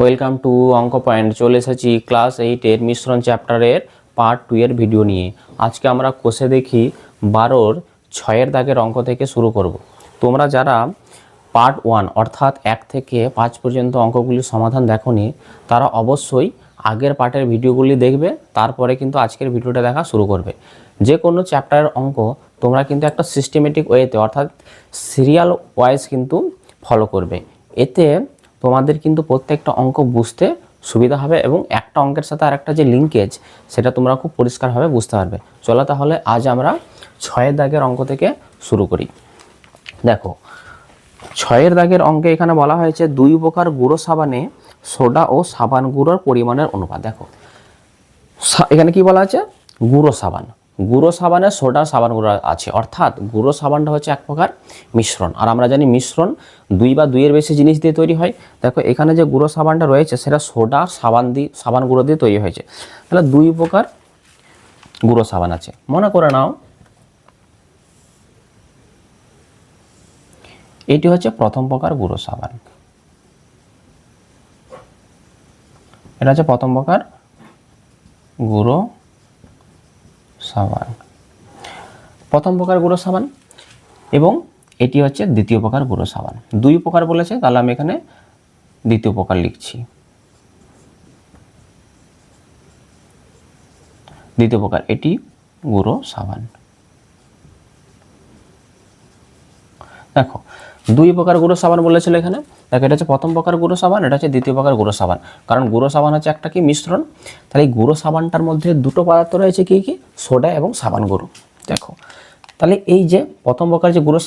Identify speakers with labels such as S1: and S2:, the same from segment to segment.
S1: Welcome to অঙ্ক point. চলে এসেছি ক্লাস 8-এর মিশ্রণ চ্যাপ্টারের পার্ট 2 এর ভিডিও নিয়ে। আজকে আমরা কোষে দেখি 12-র 6-এর দাগের অঙ্ক থেকে শুরু করব। তোমরা যারা পার্ট 1 অর্থাৎ 1 থেকে 5 পর্যন্ত অঙ্কগুলির সমাধান দেখোনি, তারা অবশ্যই আগের পার্টের ভিডিওগুলি দেখবে, তারপরে কিন্তু আজকের ভিডিওটা দেখা শুরু করবে। যে কোনো চ্যাপ্টারের অঙ্ক তোমরা কিন্তু একটা সিস্টেমেটিক ওয়েতে অর্থাৎ সিরিয়াল ওয়াইজ কিন্তু ফলো করবে। এতে তোমাদের কিন্তু প্রত্যেকটা অঙ্ক বুঝতে সুবিধা হবে এবং একটা অঙ্কের সাথে আর একটা যে লিঙ্কেজ সেটা তোমরা খুব পরিষ্কারভাবে বুঝতে পারবে। চলো তাহলে আজ আমরা 6-এর দাগের অঙ্ক থেকে শুরু করি। দেখো 6-এর দাগের অঙ্কে এখানে বলা হয়েছে 2 প্রকার গুঁড়ো সাবানে সোডা ও সাবান গুঁড়োর পরিমাণের অনুপাত। দেখো এখানে কি বলা আছে, গুঁড়ো সাবানে সোডা সাবান গুঁড়ো আছে, অর্থাৎ গুঁড়ো সাবানটা হচ্ছে এক প্রকার মিশ্রণ, আর আমরা জানি মিশ্রণ 2 বা 2-এর বেশি জিনিস দিয়ে তৈরি হয়। দেখো এখানে যে গুঁড়ো সাবানটা রয়েছে সেটা সোডা সাবান গুঁড়ো দিয়ে তৈরি হয়েছে, তাহলে 2 প্রকার গুঁড়ো সাবান আছে। মনে করে নাও এটি হচ্ছে প্রথম প্রকার গুঁড়ো সাবান, এটা হচ্ছে প্রথম প্রকার গুঁড়ো সাবান, এবং এটি হচ্ছে দ্বিতীয় প্রকার গুঁড়ো সাবান। 2 প্রকার বলেছে, তাহলে আমি এখানে দ্বিতীয় প্রকার লিখছি। দ্বিতীয় প্রকার এটি গুঁড়ো সাবান। দেখো 2 প্রকার গুঁড়ো সাবান বলেছিল এখানে। দেখো এটা হচ্ছে প্রথম প্রকার গুঁড়ো সাবান, এটা হচ্ছে দ্বিতীয় প্রকার গুঁড়ো সাবান। কারণ গুঁড়ো সাবান হচ্ছে একটা কি মিশ্রণ, তাহলে এই গুঁড়ো সাবানটার মধ্যে দুটো পদার্থ রয়েছে, কি কি, সোডা এবং সাবান গুঁড়ো। দেখো তাহলে এই যে প্রথম প্রকার যে গুঁড়ো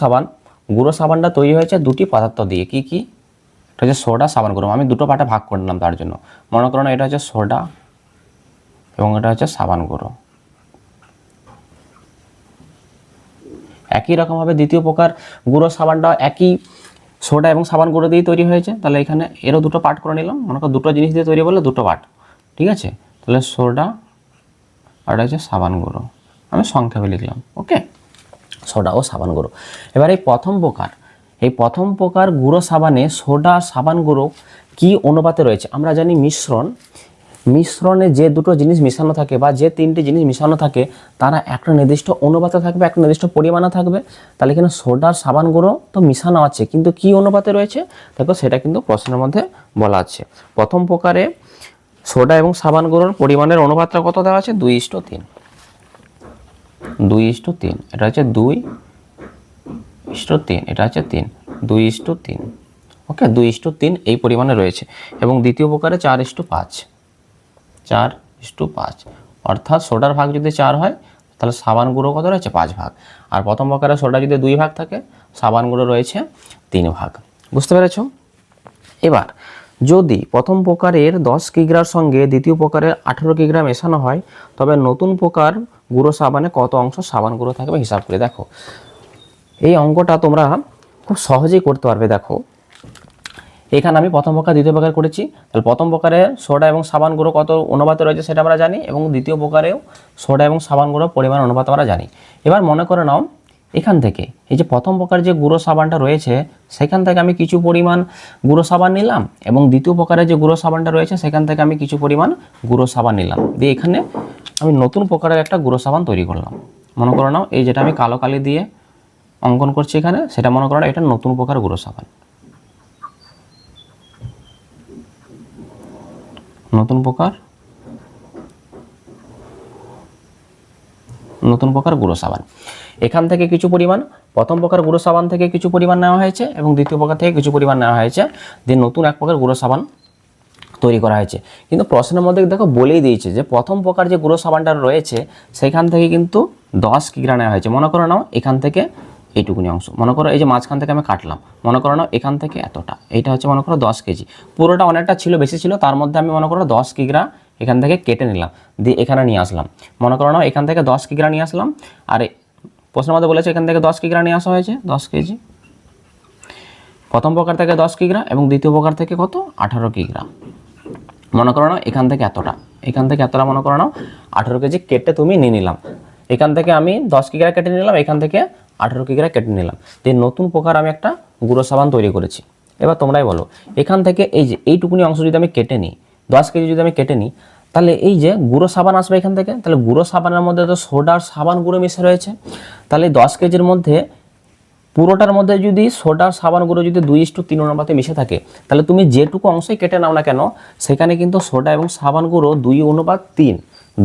S1: সাবানটা তৈরি হয়েছে দুটি পদার্থ দিয়ে, কি কি, এটা হচ্ছে সোডা সাবান গুঁড়ো। আমি দুটো পার্টে ভাগ করে নিলাম তার জন্য। মনে করো না এটা হচ্ছে সোডা এবং এটা হচ্ছে সাবান গুঁড়ো। একই রকমভাবে দ্বিতীয় প্রকার গুঁড়ো সাবানটা একই সোডা এবং সাবান গুঁড়ো দিয়ে তৈরি হয়েছে, তাহলে এখানে এরও দুটো পার্ট করে নিলাম। মনে করো দুটো জিনিস দিয়ে তৈরি বলে দুটো পার্ট, ঠিক আছে। তাহলে সোডা আর এটা হচ্ছে সাবান গুঁড়ো, আমি সংক্ষেপে লিখলাম, ওকে, সোডা ও সাবান গুঁড়ো। এবার এই প্রথম প্রকার গুঁড়ো সাবানে সোডা সাবান গুঁড়ো কি অনুপাতে রয়েছে। আমরা জানি মিশ্রণে যে দুটো জিনিস মিশানো থাকে বা যে 3টি জিনিস মিশানো থাকে তারা একটা নির্দিষ্ট অনুপাতে থাকবে, একটা নির্দিষ্ট পরিমাণে থাকবে। তাহলে এখানে সোডা সাবান গুঁড়ো তো মিশানো আছে, কিন্তু কি অনুপাতে রয়েছে দেখো সেটা কিন্তু প্রশ্নের মধ্যে বলা আছে। প্রথম প্রকারে সোডা এবং সাবান গুঁড়োর পরিমাণের অনুপাতটা কত দেওয়া আছে, 2:3। 2:3, এটা হচ্ছে 2:3, এটা হচ্ছে 3, 2:3, ওকে, 2:3 এই পরিমাণে রয়েছে। এবং দ্বিতীয় প্রকারে 4:5, 4:5, অর্থাৎ সোডার ভাগ যদি 4 হয় তাহলে সাবান গুঁড়ো কত রয়েছে, 5 ভাগ। আর প্রথম প্রকারে সোডা যদি 2 ভাগ থাকে, সাবান গুঁড়ো রয়েছে 3 ভাগ। বুঝতে পেরেছ? এবার যদি প্রথম প্রকারের 10 কিগ্রার সঙ্গে দ্বিতীয় প্রকারের 18 কিগ্রা মেশানো হয়, তবে নতুন প্রকার গুঁড়ো সাবানে কত অংশ সাবান গুঁড়ো থাকবে হিসাব করে। দেখো এই অঙ্কটা তোমরা খুব সহজেই করতে পারবে। দেখো এখানে আমি প্রথম প্রকার দ্বিতীয় প্রকার করেছি, তাহলে প্রথম প্রকারে সোডা এবং সাবান গুঁড়ো কত অনুপাতে রয়েছে সেটা আমরা জানি, এবং দ্বিতীয় প্রকারেও সোডা এবং সাবান গুঁড়ো পরিমাণ অনুপাত আমরা জানি। এবার মনে করে নাও এখান থেকে এই যে প্রথম প্রকার যে গুঁড়ো সাবানটা রয়েছে সেখান থেকে আমি কিছু পরিমাণ গুঁড়ো সাবান নিলাম, এবং দ্বিতীয় প্রকারের যে গুঁড়ো সাবানটা রয়েছে সেখান থেকে আমি কিছু পরিমাণ গুঁড়ো সাবান নিলাম, দিয়ে এখানে আমি নতুন প্রকারের একটা গুঁড়ো সাবান তৈরি করলাম। মনে করো নাও এই যেটা আমি কালো কালি দিয়ে অঙ্কন করছি এখানে, সেটা মনে করো এটা নতুন প্রকার গুঁড়ো সাবান, নতুন প্রকার গুঁড়ো সাবান। এখান থেকে কিছু পরিমাণ প্রথম প্রকার গুঁড়ো সাবান থেকে কিছু পরিমাণ নেওয়া হয়েছে এবং দ্বিতীয় প্রকার থেকে কিছু পরিমাণ নেওয়া হয়েছে, দিয়ে নতুন এক প্রকার গুঁড়ো সাবান তৈরি করা হয়েছে। কিন্তু প্রশ্নের মধ্যে দেখো বলেই দিয়েছে যে প্রথম প্রকার যে গুঁড়ো সাবানটা রয়েছে সেখান থেকে কিন্তু 10 কিগ্রা নেওয়া হয়েছে। মনে করো নাও এখান থেকে এইটুকুনি অংশ, মনে করো এই যে মাঝখান থেকে আমি কাটলাম, মনে করো নাও এখান থেকে এতটা, এইটা হচ্ছে মনে করো 10 কেজি। পুরোটা অনেকটা ছিল, বেশি ছিল, তার মধ্যে আমি মনে করো 10 কিগ্রা এখান থেকে কেটে নিলাম, দিয়ে এখানে নিয়ে আসলাম। মনে করো নাও এখান থেকে 10 কিগ্রা নিয়ে আসলাম, আর প্রশ্নের মধ্যে বলেছে এখান থেকে 10 কিগ্রা নিয়ে আসা হয়েছে, 10 কেজি। প্রথম প্রকার থেকে 10 কিগ্রা এবং দ্বিতীয় প্রকার থেকে কত, 18 কিগ্রা। মনে করো নাও এখান থেকে এতটা মনে করো নাও 18 কেজি কেটে তুমি নিয়ে নিলাম। এখান থেকে আমি 10 কিগ্রা কেটে নিলাম, এখান থেকে 18 কিগ্রা কেটে নিলাম, দিয়ে নতুন প্রকার আমি একটা গুঁড়ো সাবান তৈরি করেছি। এবার তোমরাই বলো, এখান থেকে এই যে এইটুকুনি অংশ যদি আমি কেটে নিই, 10 কেজি যদি আমি কেটে নিই, তাহলে এই যে গুঁড়ো সাবান আসবে এখান থেকে, তাহলে গুঁড়ো সাবানের মধ্যে তো সোডা আর সাবান গুঁড়ো মিশে রয়েছে, তাহলে 10 কেজির মধ্যে পুরোটার মধ্যে যদি সোডা আর সাবান গুঁড়ো যদি 2:3 অনুপাতে মিশে থাকে, তাহলে তুমি যেটুকু অংশই কেটে নাও না কেন সেখানে কিন্তু সোডা এবং সাবান গুঁড়ো 2:3,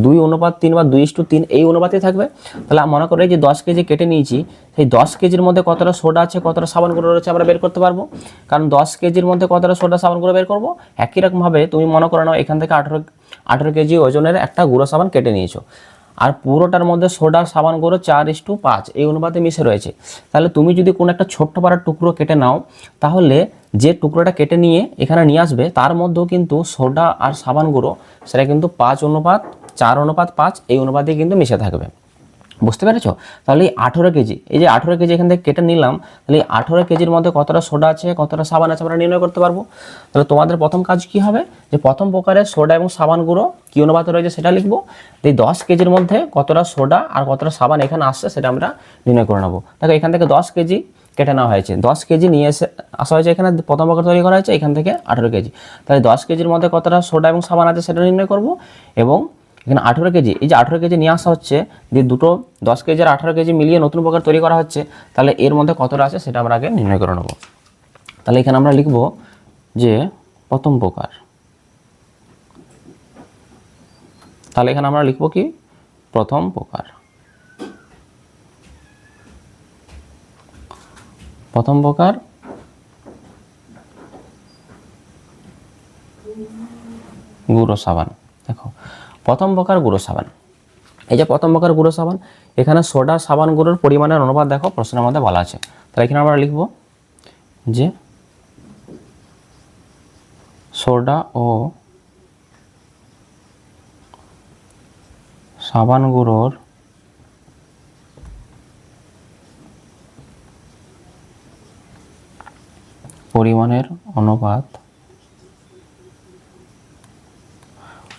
S1: 2:3 বা 2:3 এই অনুপাতে থাকবে। তাহলে মনে করে যে 10 কেজি কেটে নিয়েছি, সেই 10 কেজির মধ্যে কতটা সোডা আছে কতটা সাবান গুঁড়ো রয়েছে আমরা বের করতে পারবো, কারণ 10 কেজির মধ্যে কতটা সোডা সাবান গুঁড়ো বের করবো। একই রকমভাবে তুমি মনে করো নাও এখান থেকে 18 কেজি ওজনের একটা গুঁড়ো সাবান কেটে নিয়েছো, আর পুরোটার মধ্যে সোডা সাবান গুঁড়ো 4:5 এই অনুপাতে মিশে রয়েছে, তাহলে তুমি যদি কোনো একটা ছোট্ট পাড়ার টুকরো কেটে নাও, তাহলে যে টুকরোটা কেটে নিয়ে এখানে নিয়ে আসবে তার মধ্যেও কিন্তু সোডা আর সাবান গুঁড়ো সেটা কিন্তু 5:4:5 এই অনুপাতে কিন্তু মিশে থাকবে। বুঝতে পেরেছো? তাহলে এই 18 কেজি, এই যে 18 কেজি এখান থেকে কেটে নিলাম, তাহলে এই 18 কেজির মধ্যে কতটা সোডা আছে কতটা সাবান আছে আমরা নির্ণয় করতে পারবো। তাহলে তোমাদের প্রথম কাজ কি হবে, যে প্রথম প্রকারের সোডা এবং সাবান গুঁড়ো কী অনুপাতে রয়েছে সেটা লিখবো। এই 10 কেজির মধ্যে কতটা সোডা আর কতটা সাবান এখানে আসছে সেটা আমরা নির্ণয় করে নেবো। দেখো এখান থেকে 10 কেজি কেটে নেওয়া হয়েছে, 10 কেজি নিয়ে এসে আসা হয়েছে এখানে, প্রথম প্রকার তৈরি করা হয়েছে এখান থেকে 18 কেজি, তাহলে 10 কেজির মধ্যে কতটা সোডা এবং সাবান আছে সেটা নির্ণয় করবো। এবং এখানে 18 কেজি, এই যে 18 কেজি নিয়ে আসা হচ্ছে, যে দুটো 10 কেজি আর 18 কেজি মিলিয়ে নতুন প্রকার তৈরি করা হচ্ছে, তাহলে এর মধ্যে কতটা আছে সেটা আমরা আগে নির্ণয় করে নেব। তাহলে এখানে আমরা লিখব যে প্রথম প্রকার, তাহলে এখানে আমরা লিখব কি প্রথম প্রকার, প্রথম প্রকার গুঁড়ো সাবান। দেখো প্রথম প্রকার গুঁড়ো সাবান, এই যে প্রথম প্রকার গুঁড়ো সাবান, এখানে সোডা সাবান গুঁড়োর পরিমাণের অনুপাত দেখো প্রশ্নের মধ্যে বলা আছে, তাহলে এখানে আমরা লিখব যে সোডা ও সাবান গুঁড়োর পরিমাণের অনুপাত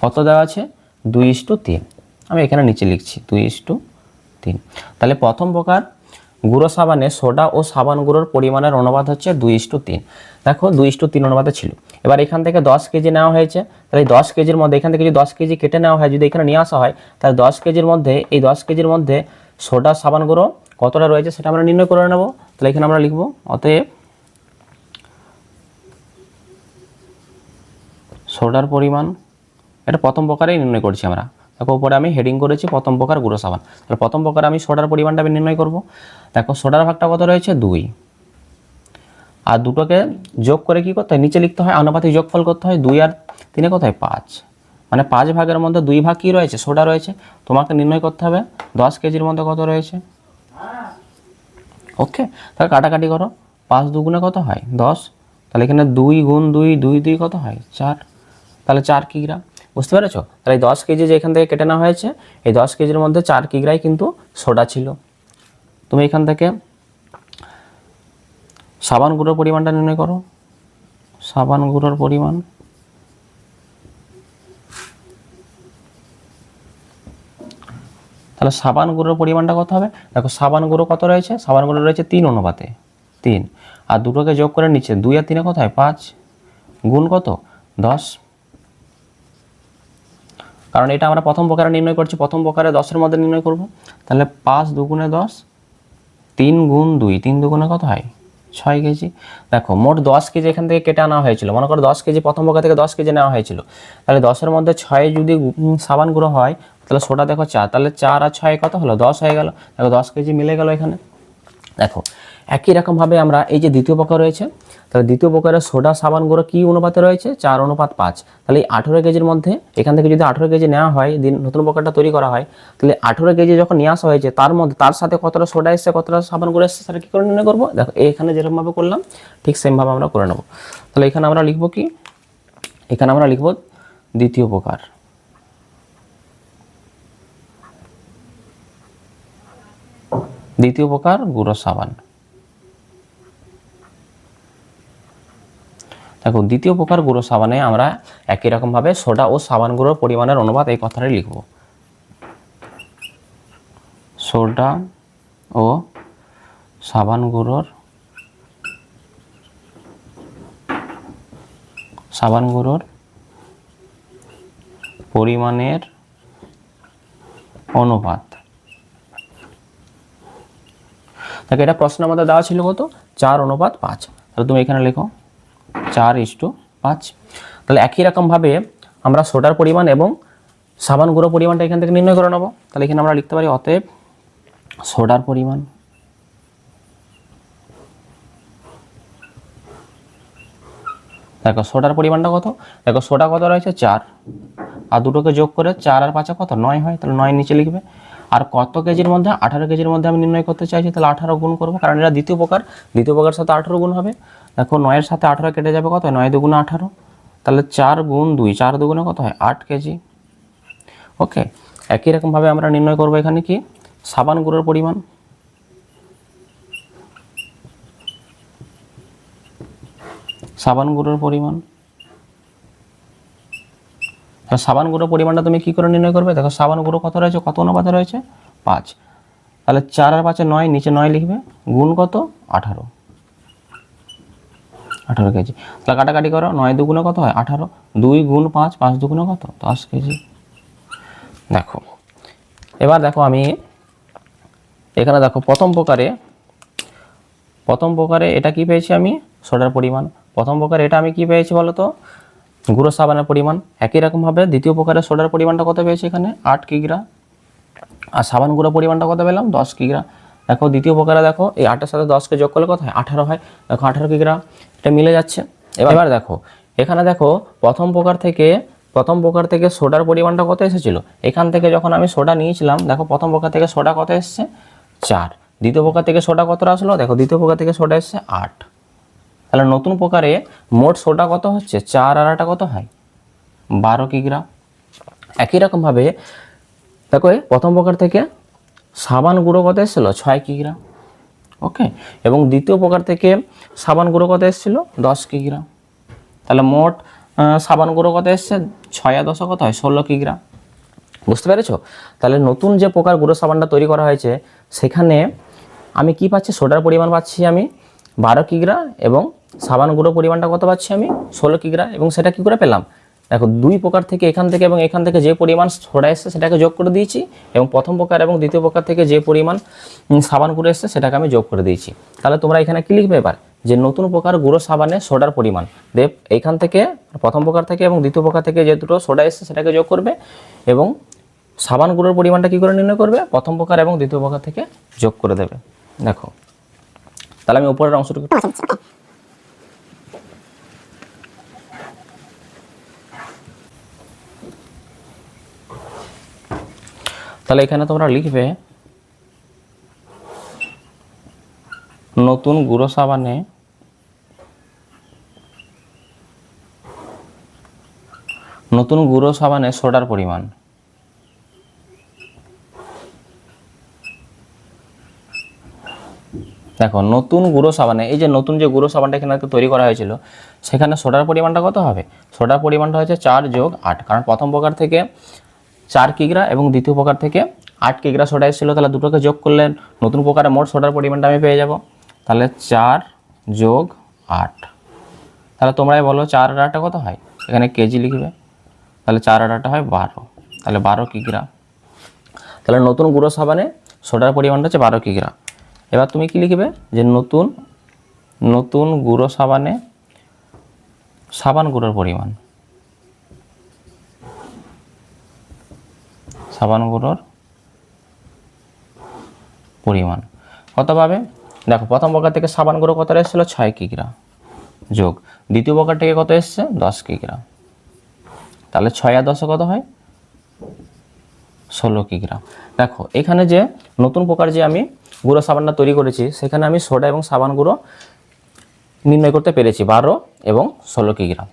S1: কত দেওয়া আছে, 2:3। আমি এখানে নিচে লিখছি 2:3। তাহলে প্রথম প্রকার গুঁড়ো সাবানে সোডা ও সাবান গুঁড়োর পরিমাণের অনুপাত হচ্ছে 2:3। দেখো 2:3 অনুপাতে ছিল। এবার এখান থেকে 10 কেজি নেওয়া হয়েছে, তাহলে 10 কেজির মধ্যে এখান থেকে যদি 10 কেজি কেটে নেওয়া হয়, যদি এখানে নিয়ে আসা হয়, তাহলে 10 কেজির মধ্যে এই 10 কেজির মধ্যে সোডা সাবান গুঁড়ো কতটা রয়েছে সেটা আমরা নির্ণয় করে নেব। তাহলে এখানে আমরা লিখব অতএব সোডার পরিমাণ, এটা প্রথম প্রকারেই নির্ণয় করছি আমরা। দেখো উপরে আমি হেডিং করেছি প্রথম প্রকার গুঁড়ো সাবান, তাহলে প্রথম প্রকার আমি সোডার পরিমাণটা আমি নির্ণয় করব। দেখো সোডার ভাগটা কত রয়েছে 2, আর দুটোকে যোগ করে কি করতে হয়, নিচে লিখতে হয়, আনুপাতিক যোগফল করতে হয়। 2 আর 3 কোথায় 5, মানে 5 ভাগের মধ্যে 2 ভাগ কী রয়েছে, সোডা রয়েছে। তোমাকে নির্ণয় করতে হবে 10 কেজির মধ্যে কত রয়েছে। ওকে, তাহলে কাটাকাটি করো, 5 দুগুণে কত হয় 10, তাহলে এখানে 2 গুণ 2, 2 2 কত হয় 4, তাহলে 4 কিগ্রা। বুঝতে পেরেছো? তাহলে এই 10 কেজি যে এখান থেকে কেটে নেওয়া হয়েছে, এই 10 কেজির মধ্যে 4 কিগ্রাই কিন্তু সোডা ছিল। তুমি এখান থেকে সাবান গুঁড়োর পরিমাণটা নির্ণয় করো, সাবান গুঁড়োর পরিমাণ, তাহলে সাবান গুঁড়োর পরিমাণটা কত হবে, দেখো সাবান গুঁড়ো কত রয়েছে, সাবান গুঁড়ো রয়েছে 3:3, আর দুটোকে যোগ করে নিচে 2 আর 3 কত হয় 5, গুণ কত 10, কারণ এটা আমরা প্রথম প্রকারে নির্ণয় করছি, প্রথম প্রকারে 10-এর মধ্যে নির্ণয় করব। তাহলে 5 দুগুণে 10, 3 গুণ 2, 3 দুগুণে কত হয় 6 কেজি। দেখো মোট 10 কেজি এখান থেকে কেটে আনা হয়েছিল, মনে করো 10 কেজি প্রথম প্রকার থেকে 10 কেজি নেওয়া হয়েছিল, তাহলে 10-এর মধ্যে 6 যদি সাবান গুঁড়ো হয়, তাহলে সোডা দেখো 4, তাহলে 4 আর 6 কত হলো 10 হয়ে গেল। দেখো 10 কেজি মিলে গেল এখানে। দেখো একই রকমভাবে আমরা এই যে দ্বিতীয় প্রকার রয়েছে, তাহলে দ্বিতীয় প্রকারের সোডা সাবান গুঁড়ো কী অনুপাতে রয়েছে 4:5। তাহলে এই 18 কেজির মধ্যে এখান থেকে যদি 18 কেজি নেওয়া হয়, নতুন প্রকারটা তৈরি করা হয়, তাহলে 18 কেজি যখন নিয়ে আসা হয়েছে তার মধ্যে তার সাথে কতটা সোডা এসছে কতটা সাবান গুঁড়ো এসছে সেটা কী করে নির্ণয় করবো। দেখো এখানে যেরকমভাবে করলাম ঠিক সেমভাবে আমরা করে নেব। তাহলে এখানে আমরা লিখব কি, এখানে আমরা লিখব দ্বিতীয় প্রকার, দ্বিতীয় প্রকার গুঁড়ো সাবান। দেখো দ্বিতীয় প্রকার গুঁড়ো সাবানে আমরা একই রকমভাবে সোডা ও সাবান গুঁড়োর পরিমাণের অনুপাত এই কথাটাই লিখব, সোডা ও সাবান গুঁড়োর সাবান গুঁড়োর পরিমাণের অনুপাত। দেখো এটা প্রশ্নের মধ্যে দেওয়া ছিল কত, 4:5। তাহলে তুমি এখানে লেখো 4:5। তাহলে একই রকমভাবে আমরা সোডার পরিমাণ এবং সাবান গুঁড়ো পরিমাণটা এখান থেকে নির্ণয় করে নেব। তাহলে এখানে আমরা লিখতে পারি অতএব সোডার পরিমাণ দেখো সোডার পরিমাণটা কত, দেখো সোডা কত রয়েছে 4, আর দুটোকে যোগ করে 4 আর 5 কত 9 হয়, তাহলে 9 নিচে লিখবে। আর কত কেজির মধ্যে, 18 কেজির মধ্যে আমি নির্ণয় করতে চাইছি, তাহলে 18 গুণ করবো, কারণ এটা দ্বিতীয় প্রকার, দ্বিতীয় প্রকার সাথে 18 গুণ হবে। দেখো 9 এর সাথে 18 কেটে যাবে কত, 9 দুগুণে 18, তাহলে 4 গুণ 2, 4 দুগুণে কত হয় 8 কেজি। ওকে, একই রকমভাবে আমরা নির্ণয় করবো এখানে কি সাবান গুঁড়োর পরিমাণ। সাবান গুঁড়োর পরিমাণ, সাবান গুঁড়োর পরিমাণটা তুমি কি করে নির্ণয় করবে, দেখো সাবান গুঁড়ো কত রয়েছে, কত অনুপাতে রয়েছে 5, তাহলে 4 আর 5 9, নিচে 9 লিখবে, গুণ কত 18 কেজি। তাহলে কাটাকাটি করো, 9 দুগুণে কত হয় 18, 2 গুণ 5, 5 দুগুণে কত 10 কেজি। দেখো এবার দেখো আমি এখানে দেখো প্রথম প্রকারে এটা কি পেয়েছি আমি, সোডার পরিমাণ। প্রথম প্রকারে এটা আমি কি পেয়েছি বলো তো, গুঁড়ো সাবানের পরিমাণ। একই রকমভাবে দ্বিতীয় প্রকারে সোডার পরিমাণটা কত পেয়েছি এখানে 8 কিগ্রা, আর সাবান গুঁড়ো পরিমাণটা কত পেলাম 10 কিগ্রা। দেখো দ্বিতীয় প্রকারে দেখো এই 8-এর সাথে 10কে যোগ করলে কত হয় 18 হয়, দেখো 18 কিগ্রা, এটা মিলে যাচ্ছে। এবার দেখো এখানে দেখো প্রথম প্রকার থেকে সোডার পরিমাণটা কত এসেছিল, এখান থেকে যখন আমি সোডা নিয়েছিলাম, দেখো প্রথম প্রকার থেকে সোডা কত এসছে 4, দ্বিতীয় প্রকার থেকে সোডা কত আসলো, দেখো দ্বিতীয় প্রকার থেকে সোডা এসছে 8, তাহলে নতুন প্রকারে মোট সোডা কত হচ্ছে 4 আর 8 কত হয় 12 কিগ্রা। একই রকমভাবে দেখো প্রথম প্রকার থেকে সাবান গুঁড়ো কত এসেছিল 6 কিগ্রা। ওকে, এবং দ্বিতীয় প্রকার থেকে সাবান গুঁড়ো কত এসেছিল 10 কিগ্রা। তাহলে মোট সাবান গুঁড়ো কত এসছে 6 আর 10 কত হয় 16 কিগ্রা। বুঝতে পেরেছো? তাহলে নতুন যে প্রকার গুঁড়ো সাবানটা তৈরি করা হয়েছে সেখানে আমি কি পাচ্ছি, সোডার পরিমাণ পাচ্ছি আমি 12 কিগ্রা, এবং সাবান গুঁড়ো পরিমাণটা কত পাচ্ছি আমি 16 কিগ্রা। এবং সেটা কি করে পেলাম, দেখো দুই প্রকার থেকে এখান থেকে এবং এখান থেকে যে পরিমাণ সোডা এসছে সেটাকে যোগ করে দিয়েছি, এবং প্রথম প্রকার এবং দ্বিতীয় প্রকার থেকে যে পরিমাণ সাবান গুঁড়ো এসছে সেটাকে আমি যোগ করে দিয়েছি। তাহলে তোমরা এখানে কি লিখবে এবার, যে নতুন প্রকার গুঁড়ো সাবানে সোডার পরিমাণ দেব এইখান থেকে প্রথম প্রকার থেকে এবং দ্বিতীয় প্রকার থেকে যে দুটো সোডা এসছে সেটাকে যোগ করবে, এবং সাবান গুঁড়োর পরিমাণটা কি করে নির্ণয় করবে, প্রথম প্রকার এবং দ্বিতীয় প্রকার থেকে যোগ করে দেবে। দেখো তাহলে আমি উপরের অংশটুকু তাহলে এখানে তোমরা লিখবে নতুন গুঁড়ো সাবানে সোডার পরিমাণ। দেখো নতুন গুঁড়ো সাবানে, এই যে নতুন যে গুঁড়ো সাবানটা এখানে তৈরি করা হয়েছিল সেখানে সোডার পরিমাণটা কত হবে, সোডার পরিমাণটা হচ্ছে 4 যোগ 8, কারণ প্রথম প্রকার থেকে 4 কিগ্রা এবং দ্বিতীয় প্রকার থেকে 8 কিগ্রা সোডা এসেছিলো, তাহলে দুটোকে যোগ করলে নতুন প্রকারে মোট সোডার পরিমাণটা আমি পেয়ে যাব। তাহলে 4 যোগ 8, তাহলে তোমরাই বলো 4 আর 8 কত হয়, এখানে কেজি লিখবে, তাহলে 4 আর 8 হয় 12, তাহলে 12 কিগ্রা। তাহলে নতুন গুঁড়ো সাবানে সোডার পরিমাণটা হচ্ছে 12 কিগ্রা। এবার তুমি কি লিখবে, যে নতুন গুঁড়ো সাবানে সাবান গুঁড়োর পরিমাণ, সাবান গুঁড়োর পরিমাণ কত পাবে, দেখো প্রথম প্রকার থেকে সাবান গুঁড়ো কত এসেছিল 6 কিগ্রা, যোগ দ্বিতীয় প্রকার থেকে কত এসছে 10 কিগ্রা, তাহলে 6 আর 10 কত হয় 16 কিগ্রা। দেখো এখানে যে নতুন প্রকার যে আমি গুঁড়ো সাবানটা তৈরি করেছি সেখানে আমি সোডা এবং সাবান গুঁড়ো নির্ণয় করতে পেরেছি 12 এবং 16 কিগ্রা।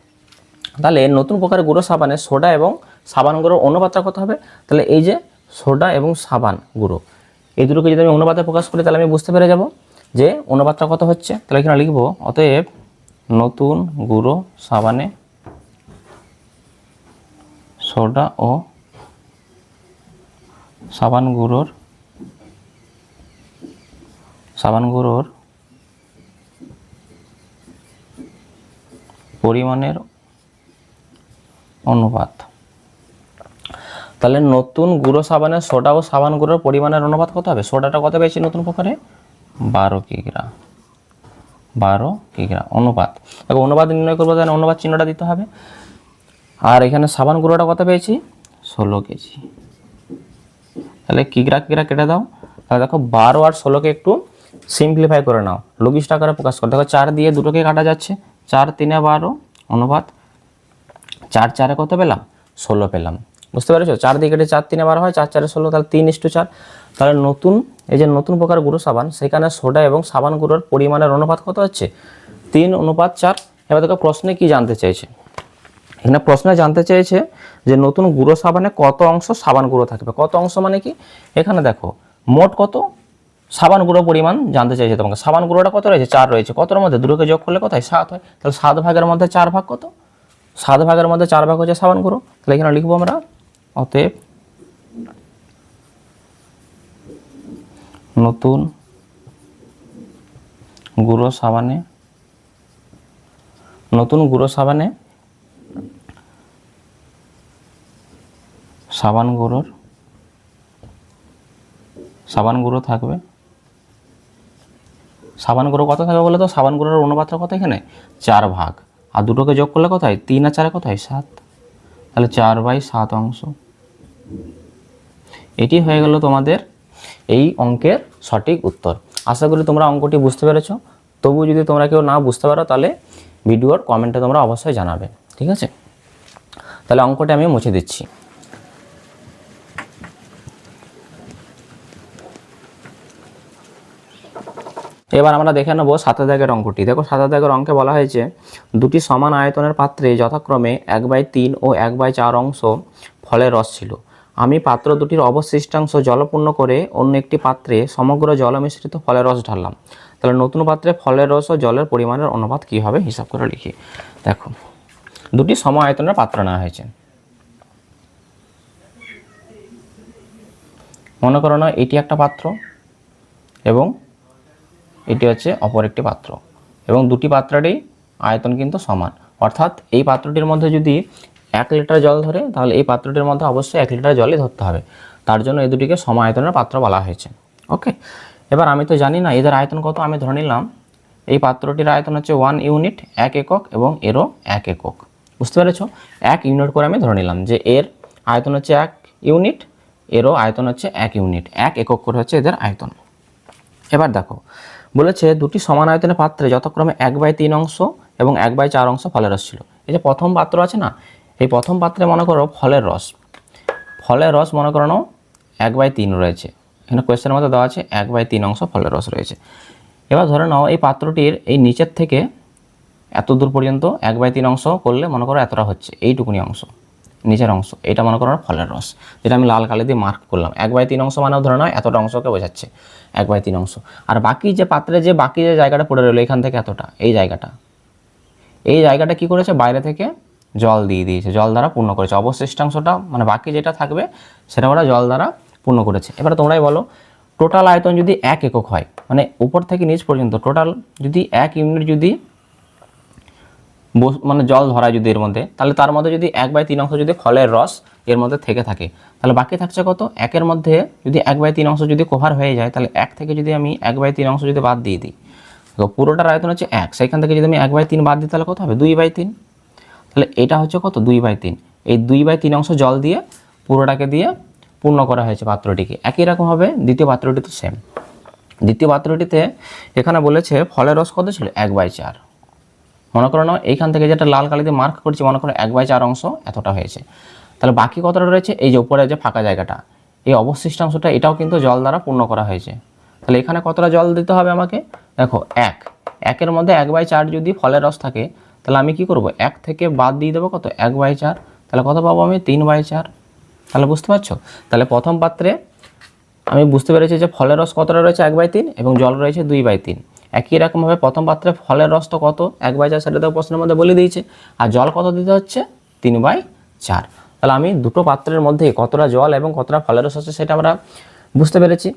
S1: তাহলে নতুন প্রকার গুঁড়ো সাবানে সোডা এবং সাবান গুঁড়োর অনুপাতটা কত হবে, তাহলে এই যে সোডা এবং সাবান গুঁড়ো এই দুটোকে যদি আমি অনুপাতে প্রকাশ করি তাহলে আমি বুঝতে পেরে যাব যে অনুপাতটা কত হচ্ছে। তাহলে এখানে লিখব অতএব নতুন গুঁড়ো সাবানে সোডা ও সাবান গুঁড়োর পরিমাণের অনুপাত। তাহলে নতুন গুঁড়ো সাবানের সোডা ও সাবান গুঁড়োর পরিমাণের অনুপাত কত হবে? সোডাটা কত পেয়েছি নতুন প্রকারে? 12 কিগ্রা। 12 কিগ্রা অনুপাত। দেখো অনুপাত নির্ণয় করবো, তাহলে অনুপাত চিহ্নটা দিতে হবে। আর এখানে সাবান গুঁড়োটা কত পেয়েছি? 16 কেজি। তাহলে কিগ্রা কিগ্রা কেটে দাও। তাহলে দেখো 12 আর 16কে একটু সিম্পলিফাই করে নাও, লঘিষ্ঠ আকারে প্রকাশ করো। দেখো 4 দিয়ে দুটোকে কাটা যাচ্ছে, 4 3 12 অনুপাত 4 4 কত পেলাম? 16 পেলাম। বুঝতে পেরেছো? 4 দিয়ে কেটে 4 3 12 হয়, 4 4 16, তাহলে 3:4। তাহলে নতুন এই যে নতুন প্রকার গুঁড়ো সাবান, সেখানে সোডা এবং সাবান গুঁড়োর পরিমাণের অনুপাত কত হচ্ছে? 3:4। এবার দেখো প্রশ্নে কি জানতে চাইছে, এখানে প্রশ্নে জানতে চেয়েছে যে নতুন গুঁড়ো সাবানে কত অংশ সাবান গুঁড়ো থাকবে। কত অংশ মানে কি? এখানে দেখো মোট কত সাবান গুঁড়ো পরিমাণ জানতে চাইছে তোমাকে। সাবান গুঁড়োটা কত রয়েছে? 4 রয়েছে। কতর মধ্যে? দুটোকে যোগ করলে কোথায়? 7 হয়। তাহলে 7 ভাগের মধ্যে 4 ভাগ কত? 7 ভাগের মধ্যে 4 ভাগ হচ্ছে সাবান গুঁড়ো। তাহলে এখানে লিখবো আমরা অতএব নতুন গুঁড়ো সাবানে সাবান গুঁড়ো থাকবে। সাবান গুঁড়ো কত থাকবে বলে তো? সাবান গুঁড়োর অনুপাতটা কত এখানে? 4 ভাগ। আর দুটোকে যোগ করলে কোথায়? 3 আর 4 কোথায়? 7। তাহলে 4/7 অংশ। এটি হয়ে গেল তোমাদের এই অঙ্কের সঠিক উত্তর। আশা করি তোমরা অঙ্কটি বুঝতে পেরেছো। তবু যদি তোমরা কেউ না বুঝতে পারো তাহলে ভিডিওর কমেন্টে তোমরা অবশ্যই জানাবে, ঠিক আছে? তাহলে অঙ্কটা আমি মুছে দিচ্ছি। এবার আমরা দেখে নেব 7 দাগের অঙ্কটি। দেখো 7 দাগের অঙ্কে বলা হয়েছে দুটি সমান আয়তনের পাত্রে যথাক্রমে 1/3 ও 1/4 অংশ ফলের রস ছিল। আমি পাত্র দুটির অবশিষ্টাংশ জলপূর্ণ করে অন্য একটি পাত্রে সমগ্র জল মিশ্রিত ফলের রস ঢাললাম। তাহলে নতুন পাত্রে ফলের রস ও জলের পরিমাণের অনুপাত কী হবে হিসাব করে লিখি। দেখো দুটি সম আয়তনের পাত্র নেওয়া হয়েছে। মনে করো না এটি একটা পাত্র এবং এটি হচ্ছে অপর একটি পাত্র, এবং দুটি পাত্রেরই আয়তন কিন্তু সমান। অর্থাৎ এই পাত্রটির মধ্যে যদি 1 লিটার জল ধরে, তাহলে এই পাত্রটির মধ্যে অবশ্যই 1 লিটার জলই ধরতে হবে। তার জন্য এই দুটিকে সম আয়তনের পাত্র বলা হয়েছে। ওকে, এবার আমি তো জানি না এদের আয়তন কত। আমি ধরে নিলাম এই পাত্রটির আয়তন হচ্ছে 1 ইউনিট, 1 একক, এবং এরও 1 একক। বুঝতে পেরেছ? 1 ইউনিট করে আমি ধরে নিলাম যে এর আয়তন হচ্ছে 1 ইউনিট, এরও আয়তন হচ্ছে 1 ইউনিট, 1 একক করে হচ্ছে এদের আয়তন। এবার দেখো বলেছে দুটি সমান আয়তনের পাত্রে যথাক্রমে 1/3 অংশ এবং 1/4 অংশ ফলের রস ছিল। এই যে প্রথম পাত্র আছে না, এই প্রথম পাত্রে মনে করো ফলের রস মনে করো 1/3 রয়েছে। এখানে কোয়েশ্চেনের মধ্যে দেওয়া আছে 1/3 অংশ ফলের রস রয়েছে। এবার ধরে নাও এই পাত্রটির এই নিচের থেকে এত দূর পর্যন্ত 1/3 অংশ করলে মনে করো এতটা হচ্ছে, এইটুকুনি অংশ নিচের অংশ, এটা মনে করো ফলের রস, যেটা আমি লাল কালি দিয়ে মার্ক করলাম। 1/3 অংশ মানেও ধরে নাও এতটা অংশকে বোঝাচ্ছে 1/3 অংশ। আর বাকি যে পাত্রে যে বাকি যে জায়গাটা পড়ে রইলো এখান থেকে এতটা, এই জায়গাটা কি করেছে? বাইরে থেকে জল দিয়ে দিয়েছে, জল দ্বারা পূর্ণ করেছে। অবশিষ্টাংশটা মানে বাকি যেটা থাকবে সেটা ওরা জল দ্বারা পূর্ণ করেছে। এবার তোমরাই বলো টোটাল আয়তন যদি 1 একক হয়, মানে উপর থেকে নিচ পর্যন্ত টোটাল যদি 1 ইউনিট যদি মানে জল ধরায় যদি এর মধ্যে, তাহলে তার মধ্যে যদি 1/3 অংশ যদি ফলের রস এর মধ্যে থেকে থাকে, তাহলে বাকি থাকছে কত? 1-এর মধ্যে যদি 1/3 অংশ যদি কভার হয়ে যায়, তাহলে 1 থেকে যদি আমি 1/3 অংশ যদি বাদ দিয়ে দিই, তো পুরোটার আয়তন হচ্ছে 1, সেখান থেকে যদি আমি 1/3 বাদ দিই তাহলে কত হবে? 2/3। তাহলে এটা হচ্ছে কত? 2/3। এই 2/3 অংশ জল দিয়ে পুরোটাকে দিয়ে পূর্ণ করা হয়েছে পাত্রটিকে। একই রকম হবে দ্বিতীয় পাত্রটি, তো সেম। দ্বিতীয় পাত্রটিতে এখানে বলেছে ফলের রস কত ছিল? 1/4। মনে করো না এইখান থেকে যেটা লাল কালিতে মার্ক করছি, মনে করো 1/4 অংশ এতটা হয়েছে। তাহলে বাকি কতটা রয়েছে? এই যে উপরে যে ফাঁকা জায়গাটা, এই অবশিষ্টাংশটা এটাও কিন্তু জল দ্বারা পূর্ণ করা হয়েছে। তাহলে এখানে কতটা জল দিতে হবে আমাকে? দেখো 1-এর মধ্যে 1/4 যদি ফলের রস থাকে, তাহলে আমি কি করব? 1 থেকে বাদ দিয়ে দেবো কত? 1/4। তাহলে কত পাবো আমি? 3/4। তাহলে বুঝতে পারছো? তাহলে প্রথম পাত্রে আমি বুঝতে পেরেছি যে ফলের রস কতটা রয়েছে? 1/3, এবং জল রয়েছে 2/3। একই রকমভাবে প্রথম পাত্রে ফলের রস তো কত? 1/4, সেটা তো প্রশ্নের মধ্যে বলে দিয়েছে। আর জল কত দিতে হচ্ছে? 3/4। তাহলে আমি দুটো পাত্রের মধ্যে কতটা জল এবং কতটা ফলের রস আছে সেটা আমরা বুঝতে পেরেছি।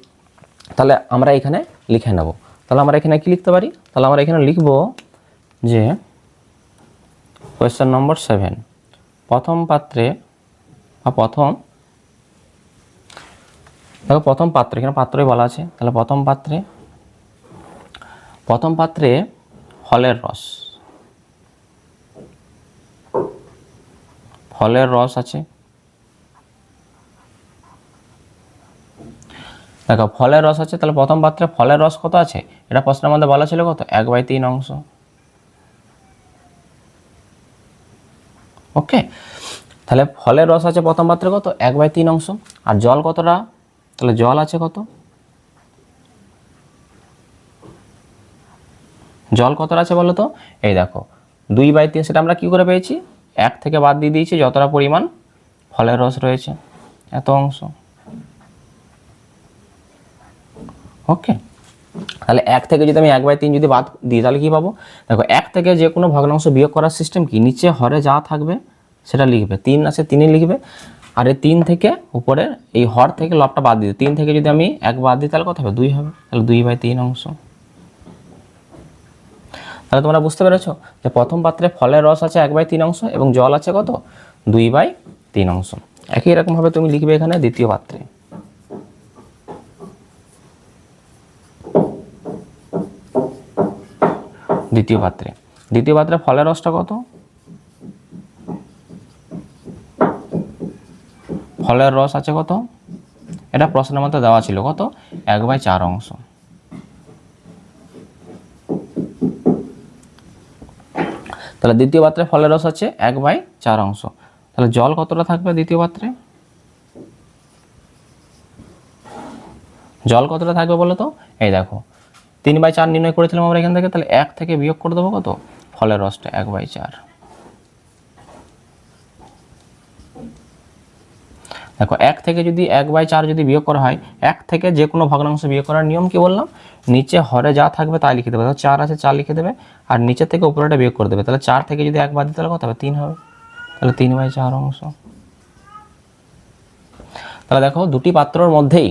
S1: তাহলে আমরা এখানে লিখে নেব। তাহলে আমরা এখানে কি লিখতে পারি? তাহলে আমরা এখানে লিখব যে কোয়েশ্চেন নম্বর 7, প্রথম পাত্রে বা প্রথম পাত্র, এখানে পাত্রই বলা আছে, তাহলে প্রথম পাত্রে ফলের রস আছে। দেখো ফলের রস আছে, তাহলে প্রথম পাত্রে ফলের রস কত আছে, এটা প্রশ্নের মধ্যে বলা ছিল কত, 1/3 অংশ। ওকে, তাহলে ফলের রস আছে প্রথম পাত্রে কত, 1/3 অংশ। আর জল কতটা, তাহলে জল আছে কত, জল কতটা আছে বলো তো, এই দেখো 2/3, সেটা আমরা কি করে পেয়েছি, 1 থেকে বাদ দিয়ে দিয়েছি যতটা পরিমাণ ফলের রস রয়েছে, এত অংশ। ওকে, তাহলে 1 থেকে যদি আমি 1/3 যদি বাদ দিই তাহলে কি পাবো, দেখো 1 থেকে যে কোনো ভগ্নাংশ বিয়োগ করার সিস্টেম কি, নিচে হরে যা থাকবে সেটা লিখবে, 3 আছে 3ই লিখবে, আর এই 3 থেকে উপরে এই হর থেকে লবটা বাদ দিই, 3 থেকে যদি আমি 1 বাদ দিই তাহলে কত হবে, 2 হবে, তাহলে 2/3 অংশ। তাহলে তোমরা বুঝতে পেরেছো যে প্রথম পাত্রে ফলের রস আছে 1/3 অংশ এবং জল আছে কত, 2/3 অংশ। একই রকমভাবে তুমি লিখবে এখানে দ্বিতীয় পাত্রে। দ্বিতীয় পাত্রে ফলের রসটা কত, ফলের রস আছে কত, এটা প্রশ্নের মধ্যে দেওয়া ছিল কত, 1/4 অংশ। তাহলে দ্বিতীয় পাত্রে ফলের রস আছে 1/4 অংশ। তাহলে জল কতটা থাকবে দ্বিতীয় পাত্রে, জল কতটা থাকবে বলো তো, এই দেখো 3/4 নির্ণয় করেছিলাম আমরা এখান থেকে, তাহলে 1 থেকে বিয়োগ করে দেবো কত, ফলের রসটা 1/4। দেখো 1 থেকে যদি 1/4 যদি বিয়োগ করা হয়, 1 থেকে যে কোনো ভগ্নাংশ বিয়োগ করার নিয়ম কি বললাম, নিচে হরে যা থাকবে তাই লিখে দেবে, 4 আছে 4 লিখে দেবে, আর নিচে থেকে উপরেটা বিয়োগ করে দেবে, তাহলে 4 থেকে যদি 1 বাদ দিই তাহলে কত হবে, 3 হবে, তাহলে 3/4 অংশ। তাহলে দেখো দুটি পাত্রর মধ্যেই